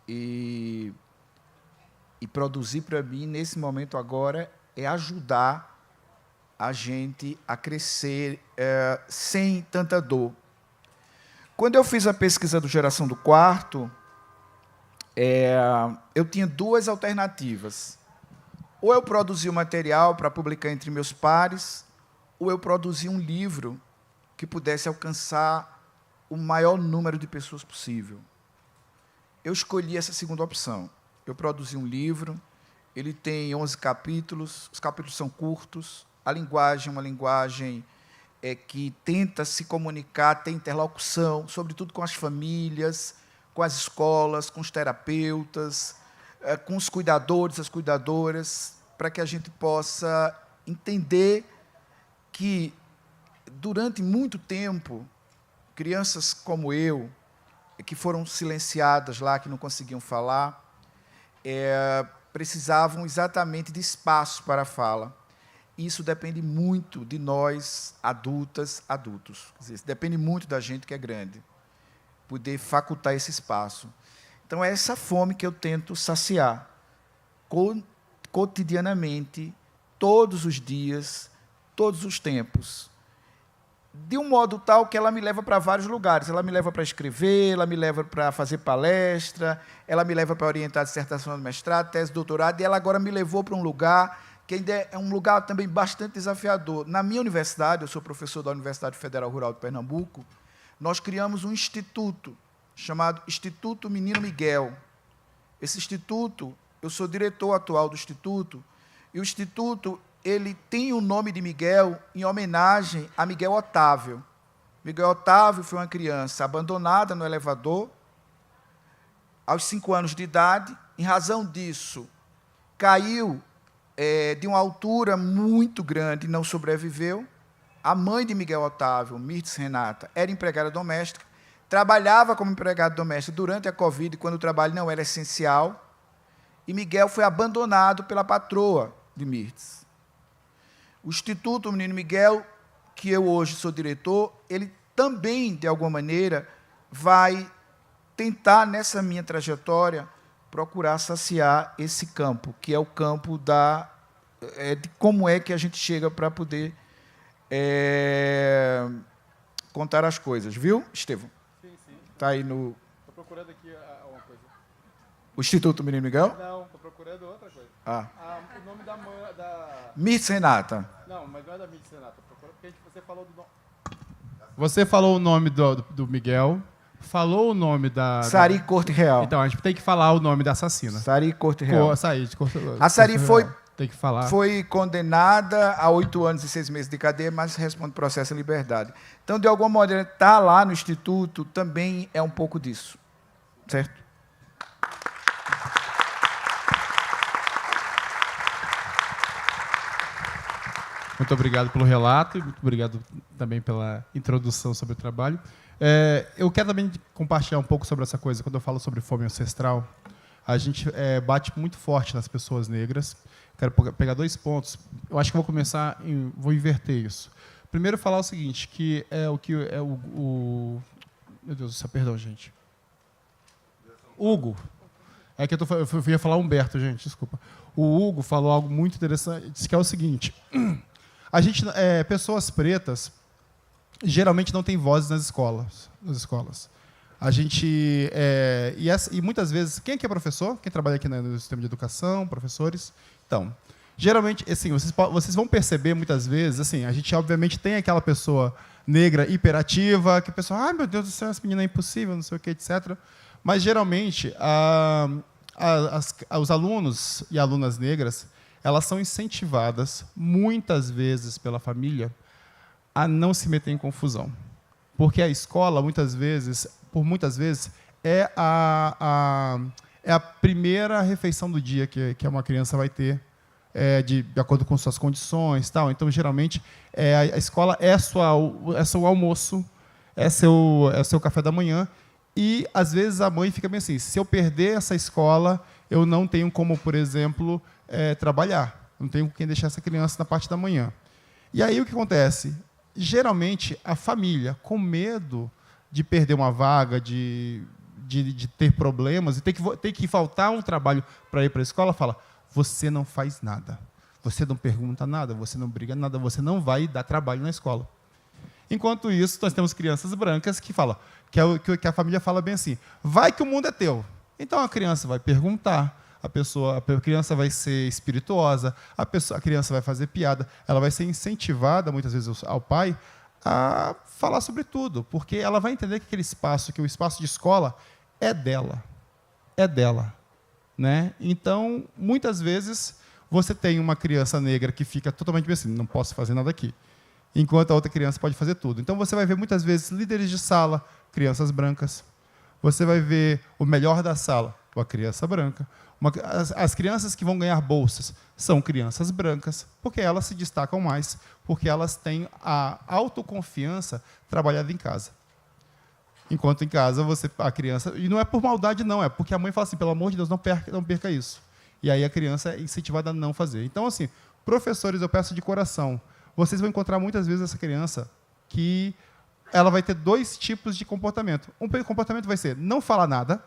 E produzir para mim, nesse momento agora, é ajudar a gente a crescer sem tanta dor. Quando eu fiz a pesquisa do Geração do Quarto, eu tinha duas alternativas. Ou eu produzia o material para publicar entre meus pares, ou eu produzia um livro que pudesse alcançar o maior número de pessoas possível. Eu escolhi essa segunda opção. Eu produzi um livro, ele tem 11 capítulos, os capítulos são curtos, a linguagem é uma linguagem que tenta se comunicar, tem interlocução, sobretudo com as famílias, com as escolas, com os terapeutas, com os cuidadores, as cuidadoras, para que a gente possa entender que, durante muito tempo, crianças como eu, que foram silenciadas lá, que não conseguiam falar, precisavam exatamente de espaço para a fala. Isso depende muito de nós, adultos. Quer dizer, depende muito da gente que é grande, poder facultar esse espaço. Então, é essa fome que eu tento saciar cotidianamente, todos os dias, todos os tempos, de um modo tal que ela me leva para vários lugares. Ela me leva para escrever, ela me leva para fazer palestra, ela me leva para orientar dissertação de mestrado, tese de doutorado, e ela agora me levou para um lugar que ainda é um lugar também bastante desafiador. Na minha universidade, eu sou professor da Universidade Federal Rural de Pernambuco, nós criamos um instituto chamado Instituto Menino Miguel. Esse instituto, eu sou diretor atual do instituto, e o instituto ele tem o nome de Miguel em homenagem a Miguel Otávio. Miguel Otávio foi uma criança abandonada no elevador aos 5 anos de idade. Em razão disso, caiu de uma altura muito grande e não sobreviveu. A mãe de Miguel Otávio, Mirtes Renata, era empregada doméstica, trabalhava como empregada doméstica durante a Covid, quando o trabalho não era essencial, e Miguel foi abandonado pela patroa de Mirtes. O Instituto Menino Miguel, que eu hoje sou diretor, ele também, de alguma maneira, vai tentar, nessa minha trajetória, procurar saciar esse campo, que é o campo de como é que a gente chega para poder contar as coisas. Viu, Estevão? Sim. Está aí no... Estou procurando aqui uma coisa. O Instituto Menino Miguel? Não, estou procurando outra coisa. O nome da mãe... Mirtes Renata. Não, mas não é da Mirtes Renata. Porque você falou do nome... Você falou o nome do Miguel, falou o nome da... Sari Corte Real. Então, a gente tem que falar o nome da assassina. Sari Corte Real. A Sari tem que falar. Foi condenada a 8 anos e 6 meses de cadeia, mas responde processo em liberdade. Então, de alguma maneira, estar lá no Instituto também é um pouco disso. Certo? Muito obrigado pelo relato e muito obrigado também pela introdução sobre o trabalho. Eu quero também compartilhar um pouco sobre essa coisa. Quando eu falo sobre fome ancestral, a gente bate muito forte nas pessoas negras. Quero pegar 2 pontos. Eu acho que vou inverter isso. Primeiro, falar o seguinte, que meu Deus do céu, perdão, gente. Hugo. É que eu ia falar Humberto, gente, desculpa. o Hugo falou algo muito interessante, que é o seguinte: pessoas pretas geralmente não têm vozes nas escolas. A gente e muitas vezes, quem aqui é professor? Quem trabalha aqui no sistema de educação, professores? Então, geralmente, assim, vocês vão perceber muitas vezes, assim, a gente obviamente tem aquela pessoa negra hiperativa, que a pessoa, ai meu Deus do céu, essa menina é impossível, não sei o que, etc. Mas geralmente os alunos e alunas negras, elas são incentivadas muitas vezes pela família a não se meter em confusão, porque a escola muitas vezes é a primeira refeição do dia que uma criança vai ter, de acordo com suas condições, tal. Então geralmente a escola é seu almoço, é seu café da manhã. E, às vezes, a mãe fica bem assim, se eu perder essa escola, eu não tenho como, por exemplo, trabalhar. Não tenho com quem deixar essa criança na parte da manhã. E aí, o que acontece? Geralmente, a família, com medo de perder uma vaga, de ter problemas, e ter que faltar um trabalho para ir para a escola, fala, você não faz nada, você não pergunta nada, você não briga nada, você não vai dar trabalho na escola. Enquanto isso, nós temos crianças brancas que falam, que a família fala bem assim, vai que o mundo é teu. Então a criança vai perguntar, a criança vai ser espirituosa, a criança vai fazer piada, ela vai ser incentivada, muitas vezes, ao pai, a falar sobre tudo, porque ela vai entender que que o espaço de escola é dela. É dela. Né? Então, muitas vezes, você tem uma criança negra que fica totalmente bem assim, não posso fazer nada aqui, enquanto a outra criança pode fazer tudo. Então, você vai ver, muitas vezes, líderes de sala, crianças brancas. Você vai ver o melhor da sala, uma criança branca. As crianças que vão ganhar bolsas são crianças brancas, porque elas se destacam mais, porque elas têm a autoconfiança trabalhada em casa. Enquanto em casa, a criança... E não é por maldade, não, é porque a mãe fala assim, pelo amor de Deus, não perca isso. E aí a criança é incentivada a não fazer. Então, assim, professores, eu peço de coração, vocês vão encontrar muitas vezes essa criança que ela vai ter dois tipos de comportamento. Um comportamento vai ser não falar nada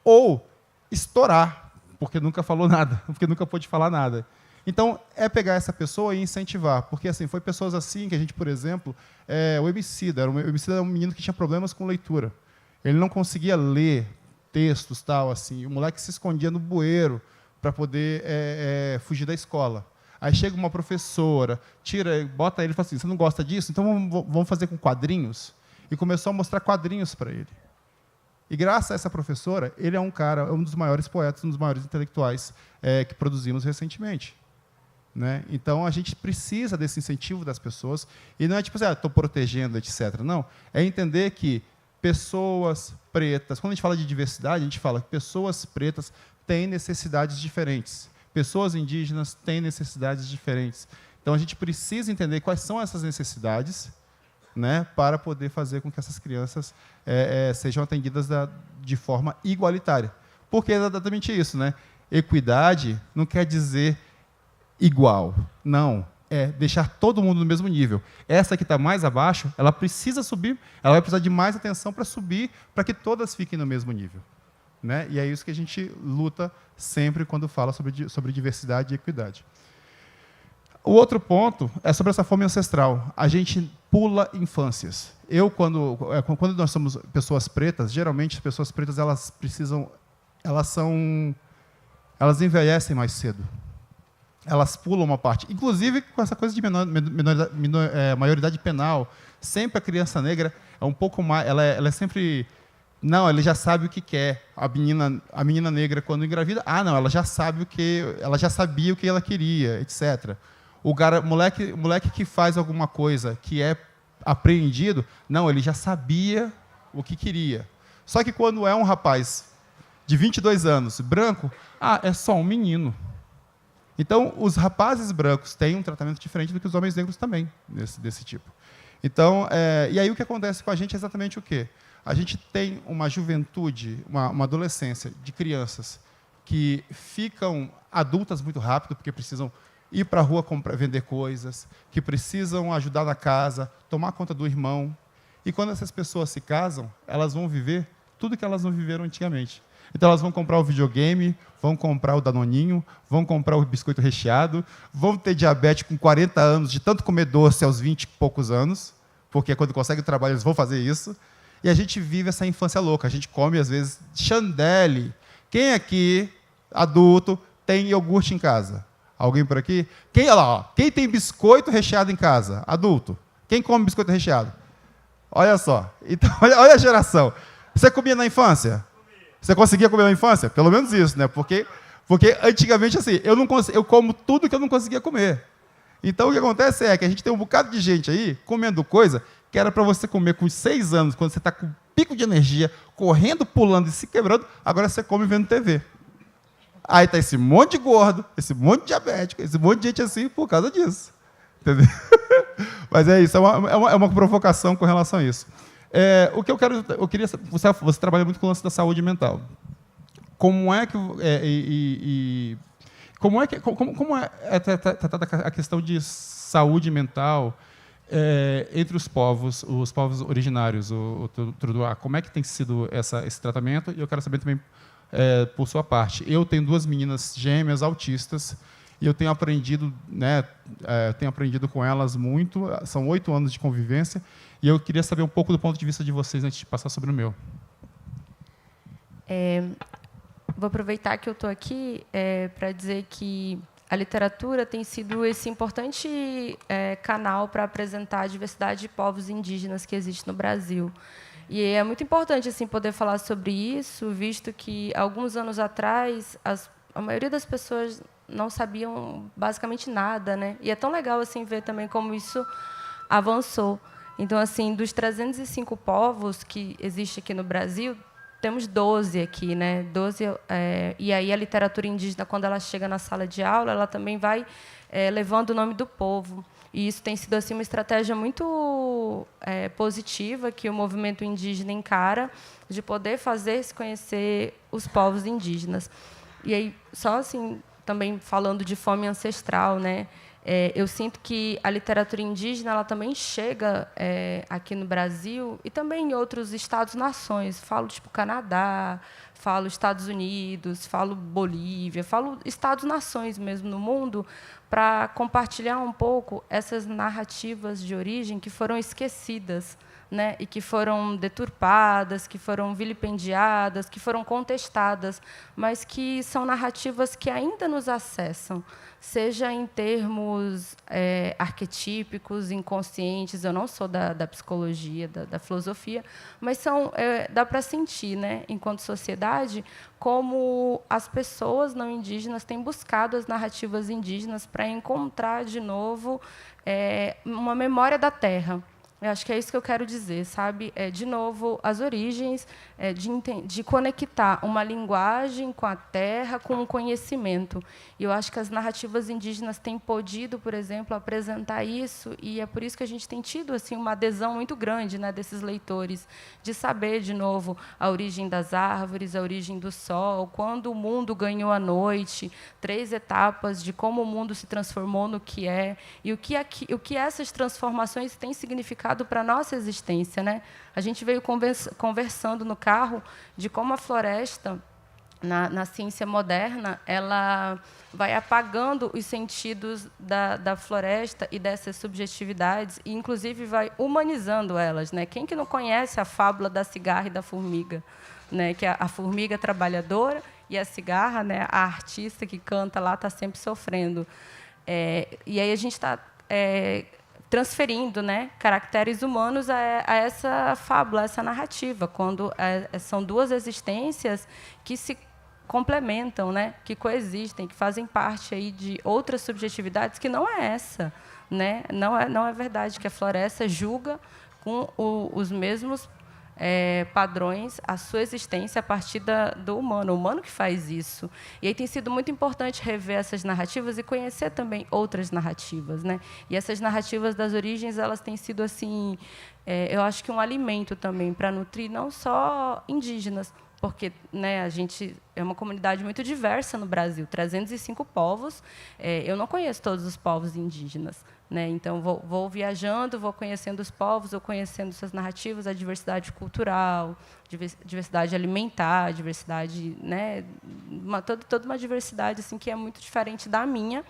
ou estourar, porque nunca falou nada, porque nunca pôde falar nada. Então, é pegar essa pessoa e incentivar, porque assim, foi pessoas assim que a gente, por exemplo, o Emicida era um menino que tinha problemas com leitura. Ele não conseguia ler textos, tal, assim. O moleque se escondia no bueiro para poder fugir da escola. Aí chega uma professora, bota ele e fala assim, você não gosta disso? Então vamos fazer com quadrinhos. E começou a mostrar quadrinhos para ele. E graças a essa professora, ele é um dos maiores poetas, um dos maiores intelectuais que produzimos recentemente. Né? Então, a gente precisa desse incentivo das pessoas, e não é tipo assim, estou protegendo, etc. Não, é entender que pessoas pretas, quando a gente fala de diversidade, a gente fala que pessoas pretas têm necessidades diferentes, pessoas indígenas têm necessidades diferentes. Então, a gente precisa entender quais são essas necessidades, né, para poder fazer com que essas crianças sejam atendidas de forma igualitária. Porque é exatamente isso, né? Equidade não quer dizer igual. Não. É deixar todo mundo no mesmo nível. Essa que está mais abaixo, ela precisa subir, ela vai precisar de mais atenção para subir, para que todas fiquem no mesmo nível. Né? E é isso que a gente luta sempre quando fala sobre diversidade e equidade. O outro ponto é sobre essa fome ancestral. A gente pula infâncias. Quando nós somos pessoas pretas, geralmente as pessoas pretas elas envelhecem mais cedo. Elas pulam uma parte. Inclusive, com essa coisa de maioridade penal, sempre a criança negra é um pouco mais... Ela é sempre... Não, ele já sabe o que quer. A menina negra, quando engravida, não, ela já sabia o que ela queria, etc. O moleque que faz alguma coisa que é apreendido, não, ele já sabia o que queria. Só que quando é um rapaz de 22 anos, branco, é só um menino. Então, os rapazes brancos têm um tratamento diferente do que os homens negros também, desse tipo. Então, e aí o que acontece com a gente é exatamente o quê? A gente tem uma juventude, uma adolescência de crianças que ficam adultas muito rápido, porque precisam ir para a rua vender coisas, que precisam ajudar na casa, tomar conta do irmão. E quando essas pessoas se casam, elas vão viver tudo que elas não viveram antigamente. Então, elas vão comprar o videogame, vão comprar o danoninho, vão comprar o biscoito recheado, vão ter diabetes com 40 anos, de tanto comer doce aos 20 e poucos anos, porque quando conseguem trabalho, eles vão fazer isso. E a gente vive essa infância louca. A gente come, às vezes, chandelle. Quem aqui, adulto, tem iogurte em casa? Alguém por aqui? Olha lá, ó, quem tem biscoito recheado em casa? Adulto. Quem come biscoito recheado? Olha só. Então, olha a geração. Você comia na infância? Você conseguia comer na infância? Pelo menos isso, né? Porque antigamente, assim, eu como tudo que eu não conseguia comer. Então, o que acontece é que a gente tem um bocado de gente aí comendo coisa que era para você comer com 6 anos, quando você está com pico de energia, correndo, pulando e se quebrando, agora você come vendo TV. Aí está esse monte de gordo, esse monte de diabético, esse monte de gente assim por causa disso. Entendeu? Mas é isso, é uma provocação com relação a isso. O que eu queria saber, você trabalha muito com o lance da saúde mental. Como é tratada a questão de saúde mental entre os povos originários, o Trudoá? Como é que tem sido esse tratamento? E eu quero saber também, por sua parte. Eu tenho 2 meninas gêmeas autistas e eu tenho aprendido com elas muito. São 8 anos de convivência e eu queria saber um pouco do ponto de vista de vocês antes de passar sobre o meu. Vou aproveitar que eu estou aqui para dizer que a literatura tem sido esse importante canal para apresentar a diversidade de povos indígenas que existe no Brasil. E é muito importante assim poder falar sobre isso, visto que, alguns anos atrás, a maioria das pessoas não sabiam basicamente nada, né? E é tão legal assim ver também como isso avançou. Então, assim, dos 305 povos que existem aqui no Brasil, temos 12 aqui, né? 12, e aí a literatura indígena, quando ela chega na sala de aula, ela também vai levando o nome do povo. E isso tem sido assim uma estratégia muito positiva que o movimento indígena encara, de poder fazer-se conhecer os povos indígenas. E aí, só assim, também falando de fome ancestral, né? Eu sinto que a literatura indígena ela também chega aqui no Brasil e também em outros estados-nações. Falo tipo Canadá, falo Estados Unidos, falo Bolívia, falo estados-nações mesmo no mundo, para compartilhar um pouco essas narrativas de origem que foram esquecidas, né, e que foram deturpadas, que foram vilipendiadas, que foram contestadas, mas que são narrativas que ainda nos acessam, seja em termos arquetípicos, inconscientes. Eu não sou da psicologia, da filosofia, mas dá para sentir, né, enquanto sociedade, como as pessoas não indígenas têm buscado as narrativas indígenas para encontrar, de novo, uma memória da terra. Eu acho que é isso que eu quero dizer, sabe? De novo, as origens, de conectar uma linguagem com a terra, com o conhecimento. E eu acho que as narrativas indígenas têm podido, por exemplo, apresentar isso, e é por isso que a gente tem tido assim uma adesão muito grande, né, desses leitores, de saber, de novo, a origem das árvores, a origem do sol, quando o mundo ganhou a noite, 3 etapas de como o mundo se transformou no que é, e o que essas transformações têm significado para a nossa existência, né? A gente veio conversando no carro de como a floresta, na ciência moderna, ela vai apagando os sentidos da floresta e dessas subjetividades, e, inclusive, vai humanizando elas, né? Quem que não conhece a fábula da cigarra e da formiga, né? Que a formiga trabalhadora e a cigarra, né? A artista que canta lá está sempre sofrendo. E aí a gente está transferindo, né, caracteres humanos a essa fábula, a essa narrativa, quando são 2 existências que se complementam, né, que coexistem, que fazem parte aí de outras subjetividades que não é essa, né? Não é verdade que a floresta julga com os mesmos padrões a sua existência a partir do humano, o humano que faz isso. E aí tem sido muito importante rever essas narrativas e conhecer também outras narrativas, né? E essas narrativas das origens, elas têm sido assim, eu acho que um alimento também para nutrir não só indígenas, porque, né, a gente é uma comunidade muito diversa no Brasil, 305 povos. Eu não conheço todos os povos indígenas, né? Então, vou viajando, vou conhecendo os povos, vou conhecendo suas narrativas, a diversidade cultural, diversidade alimentar, diversidade, né? Toda uma diversidade assim, que é muito diferente da minha,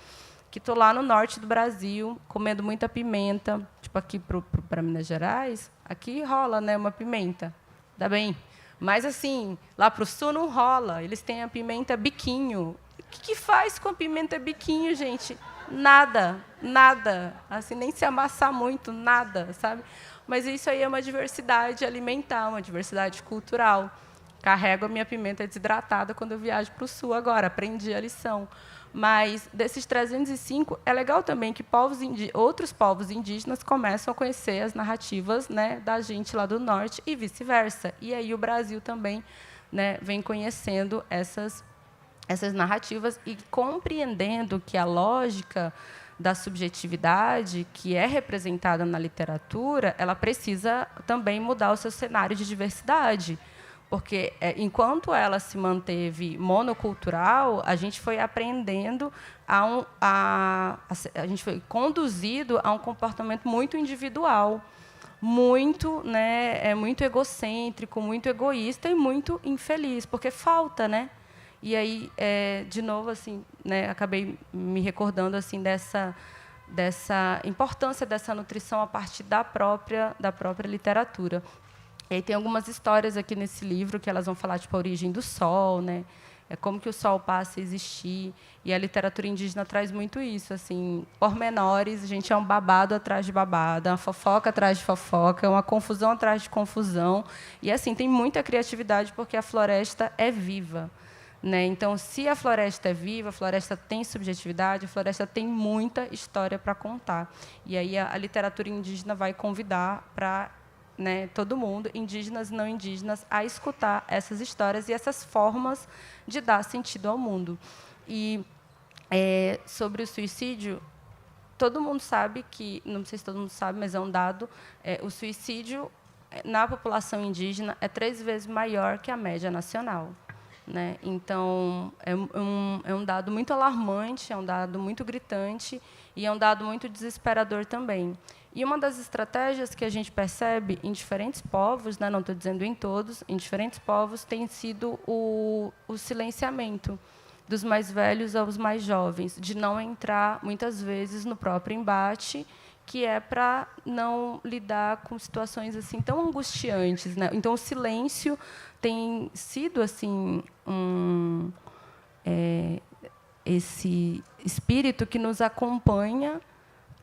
que estou lá no norte do Brasil, comendo muita pimenta. Tipo, aqui para Minas Gerais, aqui rola, né, uma pimenta. Dá bem. Mas, assim, lá para o sul não rola. Eles têm a pimenta biquinho. O que faz com a pimenta biquinho, gente? Nada, nada. Assim, nem se amassar muito, nada, sabe? Mas isso aí é uma diversidade alimentar, uma diversidade cultural. Carrego a minha pimenta desidratada quando eu viajo para o sul agora. Aprendi a lição. Mas, desses 305, é legal também que outros povos indígenas começam a conhecer as narrativas, né, da gente lá do norte e vice-versa. E aí o Brasil também, né, vem conhecendo essas narrativas e compreendendo que a lógica da subjetividade, que é representada na literatura, ela precisa também mudar o seu cenário de diversidade. Porque, enquanto ela se manteve monocultural, a gente foi aprendendo, a gente foi conduzido a um comportamento muito individual, muito, né, muito egocêntrico, muito egoísta e muito infeliz, porque falta, né? E aí, de novo, assim, né, acabei me recordando assim dessa importância dessa nutrição a partir da própria literatura. E aí tem algumas histórias aqui nesse livro que elas vão falar tipo a origem do sol, né? Como que o sol passa a existir. E a literatura indígena traz muito isso, assim, pormenores. A gente é um babado atrás de babado, uma fofoca atrás de fofoca, uma confusão atrás de confusão. E assim tem muita criatividade porque a floresta é viva, né? Então, se a floresta é viva, a floresta tem subjetividade, a floresta tem muita história para contar. E aí a literatura indígena vai convidar para, né, todo mundo, indígenas e não indígenas, a escutar essas histórias e essas formas de dar sentido ao mundo. E sobre o suicídio, todo mundo sabe que, não sei se todo mundo sabe, mas é um dado, o suicídio na população indígena é 3 vezes maior que a média nacional, né? Então, é um dado muito alarmante, é um dado muito gritante e é um dado muito desesperador também. E uma das estratégias que a gente percebe em diferentes povos, né, não estou dizendo em todos, em diferentes povos, tem sido o silenciamento dos mais velhos aos mais jovens, de não entrar, muitas vezes, no próprio embate, que é para não lidar com situações assim tão angustiantes, né? Então, o silêncio tem sido assim esse espírito que nos acompanha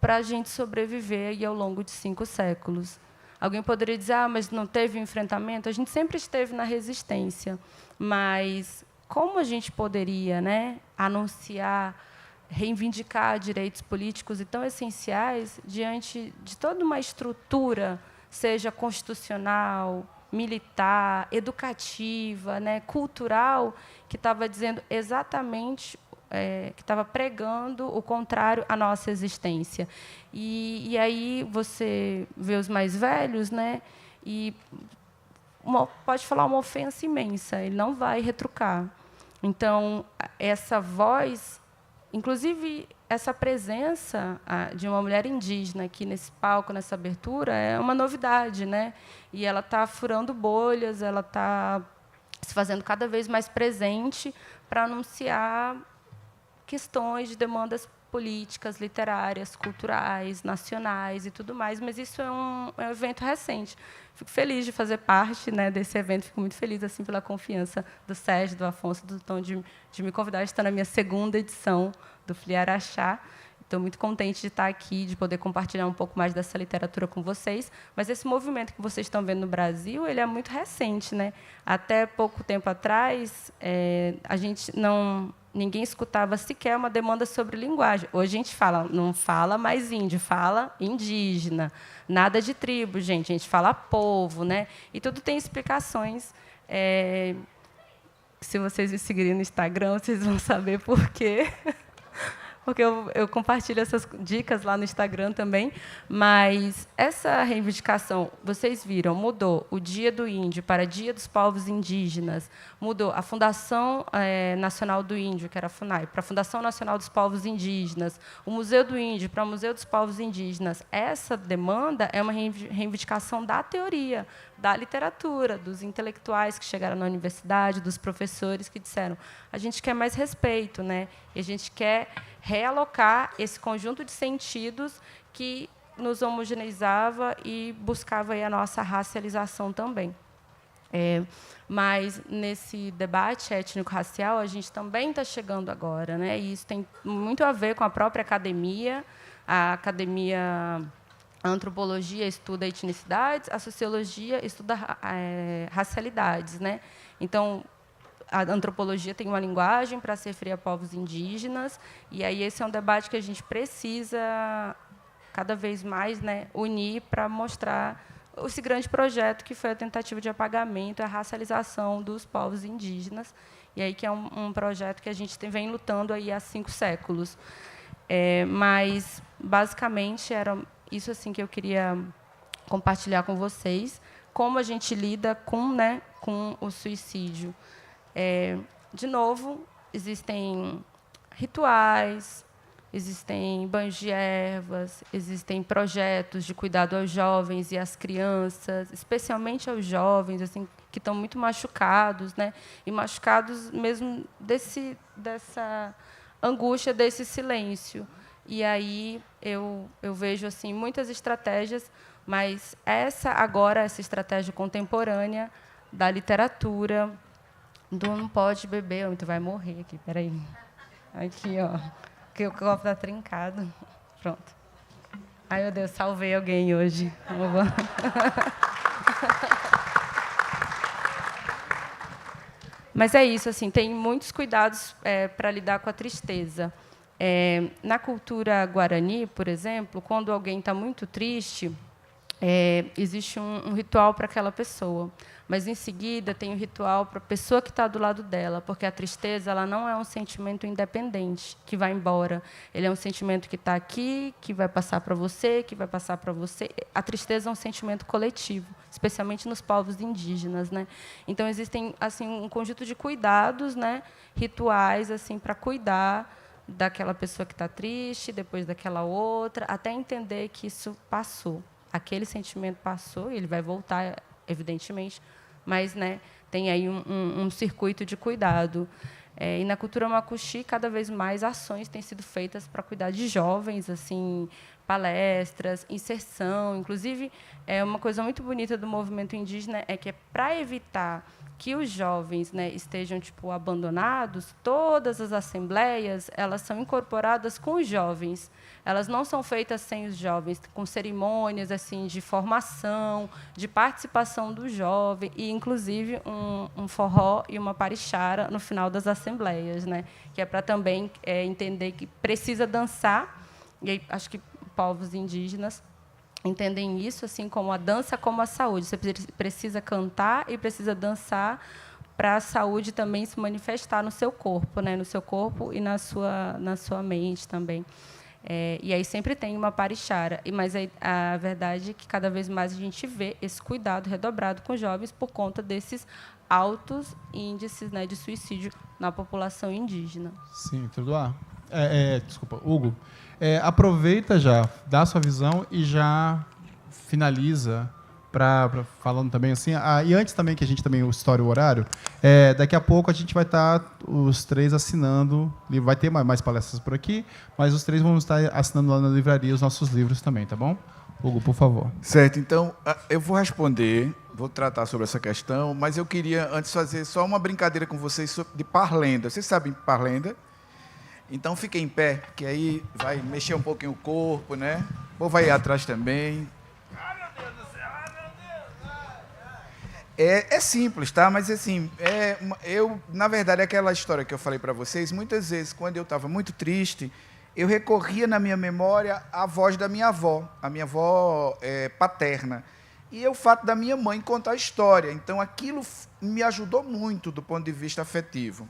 para a gente sobreviver aí ao longo de 5 séculos. Alguém poderia dizer, mas não teve enfrentamento? A gente sempre esteve na resistência, mas como a gente poderia, né, anunciar, reivindicar direitos políticos e tão essenciais diante de toda uma estrutura, seja constitucional, militar, educativa, né, cultural, que estava dizendo exatamente que estava pregando o contrário à nossa existência. E aí você vê os mais velhos, né, e pode falar uma ofensa imensa, ele não vai retrucar. Então, essa voz, inclusive essa presença de uma mulher indígena aqui nesse palco, nessa abertura, é uma novidade, né? E ela está furando bolhas, ela está se fazendo cada vez mais presente para anunciar questões de demandas políticas, literárias, culturais, nacionais e tudo mais, mas isso é um evento recente. Fico feliz de fazer parte, né, desse evento, fico muito feliz assim, pela confiança do Sérgio, do Afonso, do Tom, de me convidar. Estou na minha 2ª edição do Fliaraxá. Estou muito contente de estar aqui, de poder compartilhar um pouco mais dessa literatura com vocês. Mas esse movimento que vocês estão vendo no Brasil, ele é muito recente, né? Até pouco tempo atrás, ninguém escutava sequer uma demanda sobre linguagem. Hoje a gente não fala mais índio, fala indígena. Nada de tribo, gente. A gente fala povo, né? E tudo tem explicações. Se vocês me seguirem no Instagram, vocês vão saber por quê. porque eu compartilho essas dicas lá no Instagram também. Mas essa reivindicação, vocês viram, mudou o Dia do Índio para Dia dos Povos Indígenas, mudou a Fundação Nacional do Índio, que era a FUNAI, para a Fundação Nacional dos Povos Indígenas, o Museu do Índio para o Museu dos Povos Indígenas. Essa demanda é uma reivindicação da teoria, da literatura, dos intelectuais que chegaram na universidade, dos professores que disseram: a gente quer mais respeito, né? E a gente quer realocar esse conjunto de sentidos que nos homogeneizava e buscava aí a nossa racialização também. Mas, nesse debate étnico-racial, a gente também está chegando agora, né? E isso tem muito a ver com a própria academia. A academia, a antropologia estuda etnicidades, a sociologia estuda racialidades, né? Então, a antropologia tem uma linguagem para se referir a povos indígenas, e aí esse é um debate que a gente precisa cada vez mais, né, unir para mostrar esse grande projeto que foi a tentativa de apagamento e a racialização dos povos indígenas, e aí que é um projeto que a gente vem lutando aí há 5 séculos. Mas, basicamente, era isso assim que eu queria compartilhar com vocês, como a gente lida com o suicídio. De novo, existem rituais, existem banhos de ervas, existem projetos de cuidado aos jovens e às crianças, especialmente aos jovens, assim, que estão muito machucados, né? E machucados mesmo dessa angústia, desse silêncio. E aí eu vejo assim muitas estratégias, mas essa estratégia contemporânea da literatura, do não pode beber, ou tu vai morrer aqui, peraí. Aqui, ó. Que o copo está trincado. Pronto. Ai, meu Deus, salvei alguém hoje. Mas é isso, assim, tem muitos cuidados para lidar com a tristeza. Na cultura guarani, por exemplo, quando alguém está muito triste, existe um ritual para aquela pessoa. Mas, em seguida, tem um ritual para a pessoa que está do lado dela, porque a tristeza ela não é um sentimento independente, que vai embora. Ele é um sentimento que está aqui, que vai passar para você, que vai passar para você. A tristeza é um sentimento coletivo, especialmente nos povos indígenas, né? Então, existem assim um conjunto de cuidados, né, rituais assim, para cuidar daquela pessoa que está triste, depois daquela outra, até entender que isso passou. Aquele sentimento passou, e ele vai voltar, evidentemente, mas, né, tem aí um circuito de cuidado. E na cultura macuxi, cada vez mais ações têm sido feitas para cuidar de jovens, assim, palestras, inserção. Inclusive, uma coisa muito bonita do movimento indígena é que para evitar que os jovens, né, estejam abandonados, todas as assembleias elas são incorporadas com os jovens. Elas não são feitas sem os jovens, com cerimônias assim de formação, de participação do jovem e, inclusive, um forró e uma parixara no final das assembleias, né, que é para também entender que precisa dançar. E aí, acho que povos indígenas entendem isso assim como a dança como a saúde. Você precisa cantar e precisa dançar para a saúde também se manifestar no seu corpo, né? No seu corpo e na sua mente também. E aí sempre tem uma parixara. Mas a verdade é que cada vez mais a gente vê esse cuidado redobrado com jovens por conta desses altos índices, né, de suicídio na população indígena. Sim, Trudoá. Desculpa, Hugo. Aproveita já, dá a sua visão e já finaliza falando também assim. E antes também que a gente também estoure o horário, daqui a pouco a gente vai estar os 3 assinando, vai ter mais palestras por aqui, mas os 3 vão estar assinando lá na livraria os nossos livros também, tá bom? Hugo, por favor. Certo, então eu vou responder, vou tratar sobre essa questão, mas eu queria antes fazer só uma brincadeira com vocês de parlenda. Vocês sabem parlenda? Então, fiquem em pé, que aí vai mexer um pouquinho o corpo, né? O povo vai ir atrás também. Ai, meu Deus do céu! Ai, meu Deus! É simples, tá? Mas, assim, na verdade, aquela história que eu falei para vocês, muitas vezes, quando eu estava muito triste, eu recorria na minha memória à voz da minha avó, a minha avó paterna. E o fato da minha mãe contar a história. Então, aquilo me ajudou muito do ponto de vista afetivo.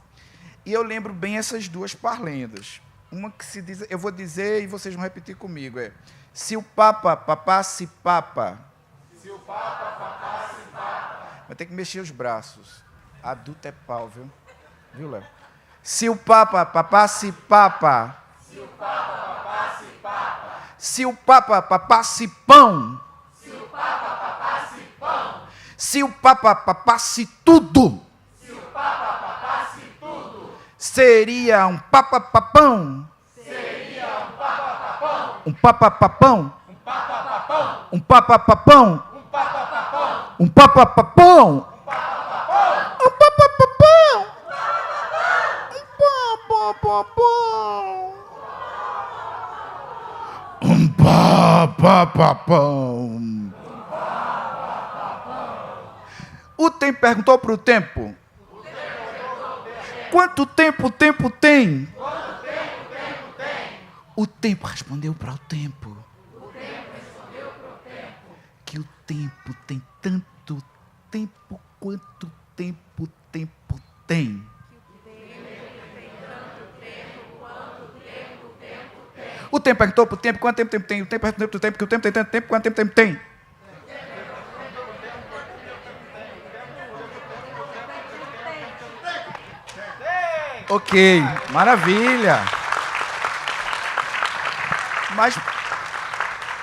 E eu lembro bem essas 2 parlendas. Uma que se diz, eu vou dizer e vocês vão repetir comigo. Se o Papa papasse papa. Se o Papa papasse papa. Vai ter que mexer os braços. Adulto é pau, viu? Viu, Léo? Se o Papa papasse papa. Se o Papa papasse papa. Se o Papa papasse pão. Se o Papa papasse pão. Se o Papa papasse tudo. Se o Papa papasse tudo. Seria um Papa papão. Seria um Papa papão. Um Papa papão. Um Papa papão. Um Papa papão. Um Papa papão. Um Papa papão. Um Papa papão. Um Papa papão. Um Papa papão. O tempo perguntou para o tempo. Quanto tempo o tempo tem? Quanto tempo o tempo tem? O tempo respondeu para o tempo. O tempo respondeu para o tempo. Que o tempo tem tanto tempo quanto tempo o tempo tem. O tempo perguntou para o tempo quanto tempo o tempo tem. O tempo respondeu para o tempo que o tempo tem tanto tempo quanto tempo tem. Ok, maravilha. Mas,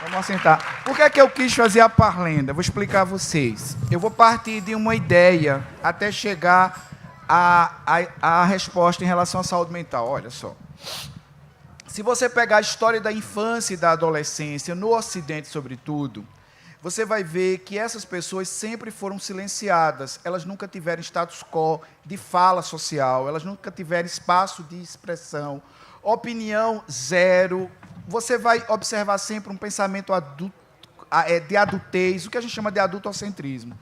vamos assentar. Por que é que eu quis fazer a parlenda? Vou explicar a vocês. Eu vou partir de uma ideia até chegar à resposta em relação à saúde mental. Olha só. Se você pegar a história da infância e da adolescência, no Ocidente sobretudo, você vai ver que essas pessoas sempre foram silenciadas, elas nunca tiveram status quo de fala social, elas nunca tiveram espaço de expressão, opinião zero. Você vai observar sempre um pensamento de adultez, o que a gente chama de adultocentrismo.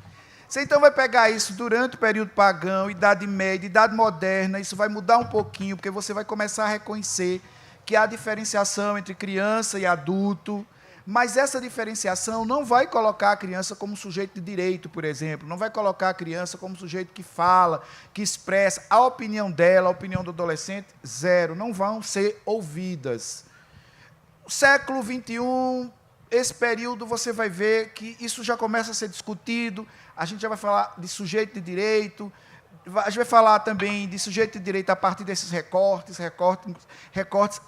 Você então vai pegar isso durante o período pagão, Idade Média, Idade Moderna, isso vai mudar um pouquinho, porque você vai começar a reconhecer que há diferenciação entre criança e adulto, mas essa diferenciação não vai colocar a criança como sujeito de direito, por exemplo, não vai colocar a criança como sujeito que fala, que expressa a opinião dela, a opinião do adolescente, zero, não vão ser ouvidas. O século XXI, esse período, você vai ver que isso já começa a ser discutido, a gente já vai falar de sujeito de direito, a gente vai falar também de sujeito de direito a partir desses recortes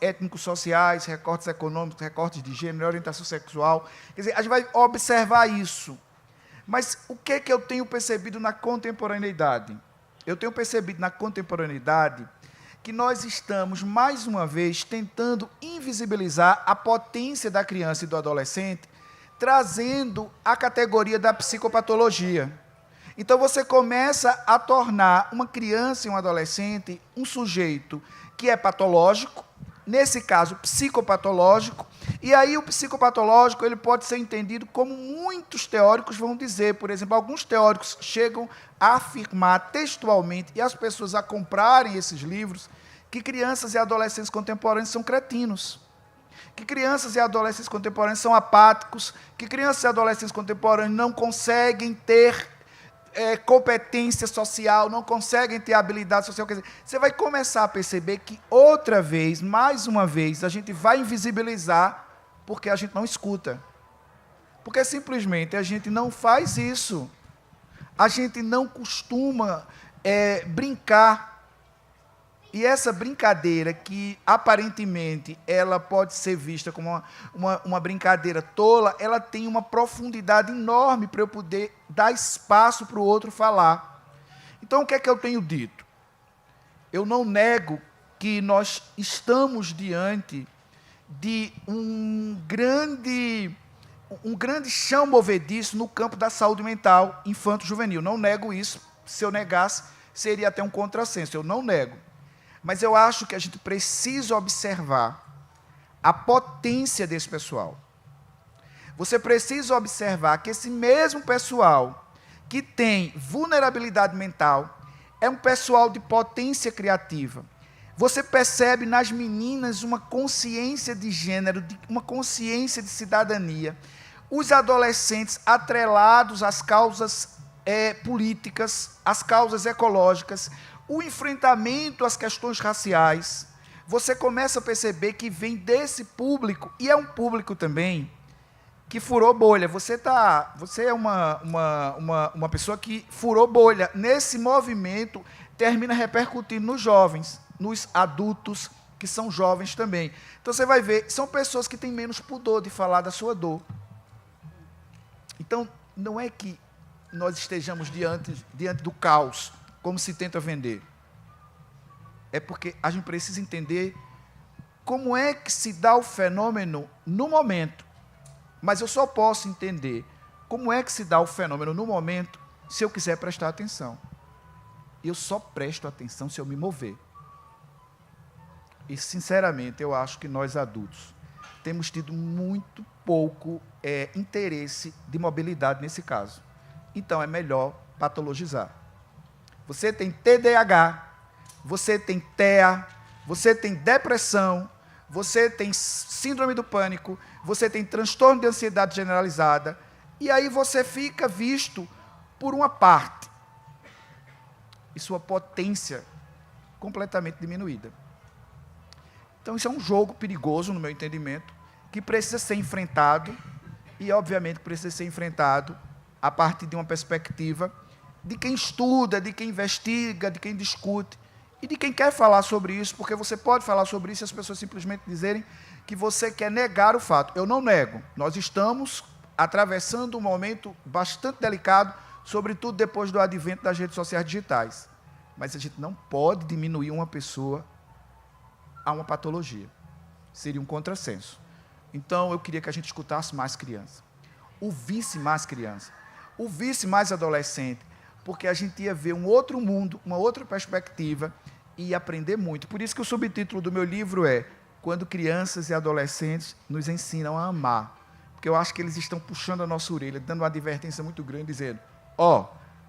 étnicos sociais, recortes econômicos, recortes de gênero, orientação sexual. Quer dizer, a gente vai observar isso. Mas o que é que eu tenho percebido na contemporaneidade? Eu tenho percebido na contemporaneidade que nós estamos, mais uma vez, tentando invisibilizar a potência da criança e do adolescente, trazendo a categoria da psicopatologia. Então, você começa a tornar uma criança e um adolescente um sujeito que é patológico, nesse caso, psicopatológico, e aí o psicopatológico ele pode ser entendido como muitos teóricos vão dizer. Por exemplo, alguns teóricos chegam a afirmar textualmente, e as pessoas a comprarem esses livros, que crianças e adolescentes contemporâneos são cretinos, que crianças e adolescentes contemporâneos são apáticos, que crianças e adolescentes contemporâneos não conseguem ter competência social, não conseguem ter habilidade social. Quer dizer, você vai começar a perceber que, outra vez, mais uma vez, a gente vai invisibilizar porque a gente não escuta. Porque, simplesmente, a gente não faz isso. A gente não costuma brincar. E essa brincadeira, que aparentemente ela pode ser vista como uma brincadeira tola, ela tem uma profundidade enorme para eu poder dar espaço para o outro falar. Então, o que é que eu tenho dito? Eu não nego que nós estamos diante de um grande chão movediço no campo da saúde mental infanto-juvenil. Não nego isso. Se eu negasse, seria até um contrassenso. Eu não nego. Mas eu acho que a gente precisa observar a potência desse pessoal. Você precisa observar que esse mesmo pessoal que tem vulnerabilidade mental é um pessoal de potência criativa. Você percebe nas meninas uma consciência de gênero, uma consciência de cidadania. Os adolescentes atrelados às causas políticas, às causas ecológicas, o enfrentamento às questões raciais, você começa a perceber que vem desse público, e é um público também que furou bolha. Você é uma pessoa que furou bolha. Nesse movimento, termina repercutindo nos jovens, nos adultos, que são jovens também. Então, você vai ver, são pessoas que têm menos pudor de falar da sua dor. Então, não é que nós estejamos diante do caos, como se tenta vender. É porque a gente precisa entender como é que se dá o fenômeno no momento. Mas eu só posso entender como é que se dá o fenômeno no momento se eu quiser prestar atenção. Eu só presto atenção se eu me mover. E, sinceramente, eu acho que nós adultos temos tido muito pouco interesse de mobilidade nesse caso. Então, é melhor patologizar. Você tem TDAH, você tem TEA, você tem depressão, você tem síndrome do pânico, você tem transtorno de ansiedade generalizada, e aí você fica visto por uma parte, e sua potência completamente diminuída. Então, isso é um jogo perigoso, no meu entendimento, que precisa ser enfrentado, e, obviamente, precisa ser enfrentado a partir de uma perspectiva de quem estuda, de quem investiga, de quem discute, e de quem quer falar sobre isso, porque você pode falar sobre isso e as pessoas simplesmente dizerem que você quer negar o fato. Eu não nego. Nós estamos atravessando um momento bastante delicado, sobretudo depois do advento das redes sociais digitais. Mas a gente não pode diminuir uma pessoa a uma patologia. Seria um contrassenso. Então, eu queria que a gente escutasse mais criança, ouvisse mais criança, ouvisse mais adolescente, porque a gente ia ver um outro mundo, uma outra perspectiva, e aprender muito. Por isso que o subtítulo do meu livro é Quando Crianças e Adolescentes nos Ensinam a Amar. Porque eu acho que eles estão puxando a nossa orelha, dando uma advertência muito grande, dizendo,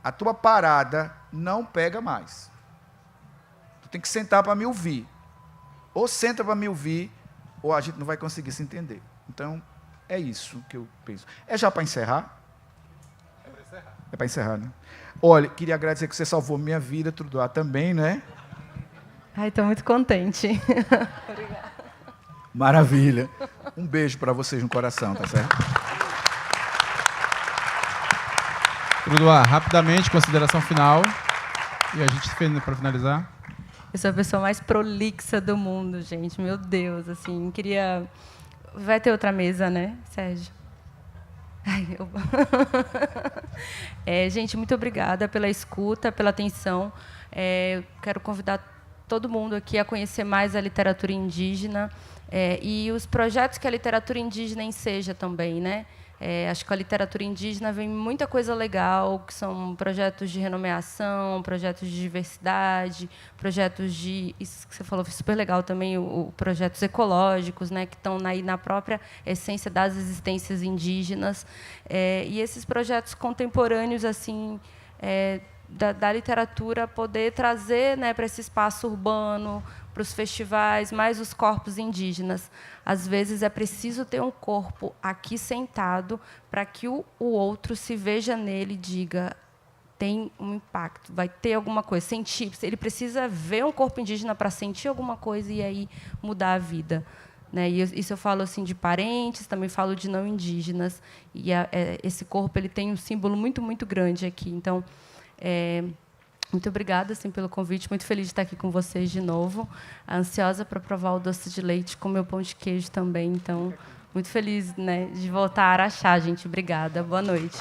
a tua parada não pega mais. Tu tem que sentar para me ouvir. Ou senta para me ouvir, ou a gente não vai conseguir se entender. Então, é isso que eu penso. É já para encerrar? É para encerrar, né? Olha, queria agradecer que você salvou minha vida, Trudoá também, né? Ai, estou muito contente. Obrigada. Maravilha. Um beijo para vocês no coração, tá certo? Trudoá, rapidamente, consideração final. E a gente, para finalizar. Eu sou a pessoa mais prolixa do mundo, gente. Meu Deus, assim, queria... Vai ter outra mesa, né, Sérgio? Ai, gente, muito obrigada pela escuta, pela atenção. Eu quero convidar todo mundo aqui a conhecer mais a literatura indígena e os projetos que a literatura indígena enseja também, né? Acho que a literatura indígena vem muita coisa legal, que são projetos de renomeação, projetos de diversidade, projetos de... Isso que você falou foi super legal também, projetos ecológicos, né, que estão aí na própria essência das existências indígenas. E esses projetos contemporâneos, assim, da literatura, poder trazer, né, para esse espaço urbano, para os festivais, mais os corpos indígenas. Às vezes é preciso ter um corpo aqui sentado para que o outro se veja nele e diga, tem um impacto, vai ter alguma coisa, sentir. Ele precisa ver um corpo indígena para sentir alguma coisa e aí mudar a vida. Né? E isso eu falo assim de parentes, também falo de não indígenas. E esse corpo ele tem um símbolo muito, muito grande aqui. Então, muito obrigada assim, pelo convite, muito feliz de estar aqui com vocês de novo. Ansiosa para provar o doce de leite com meu pão de queijo também. Então, muito feliz, né, de voltar a Araxá, gente. Obrigada. Boa noite.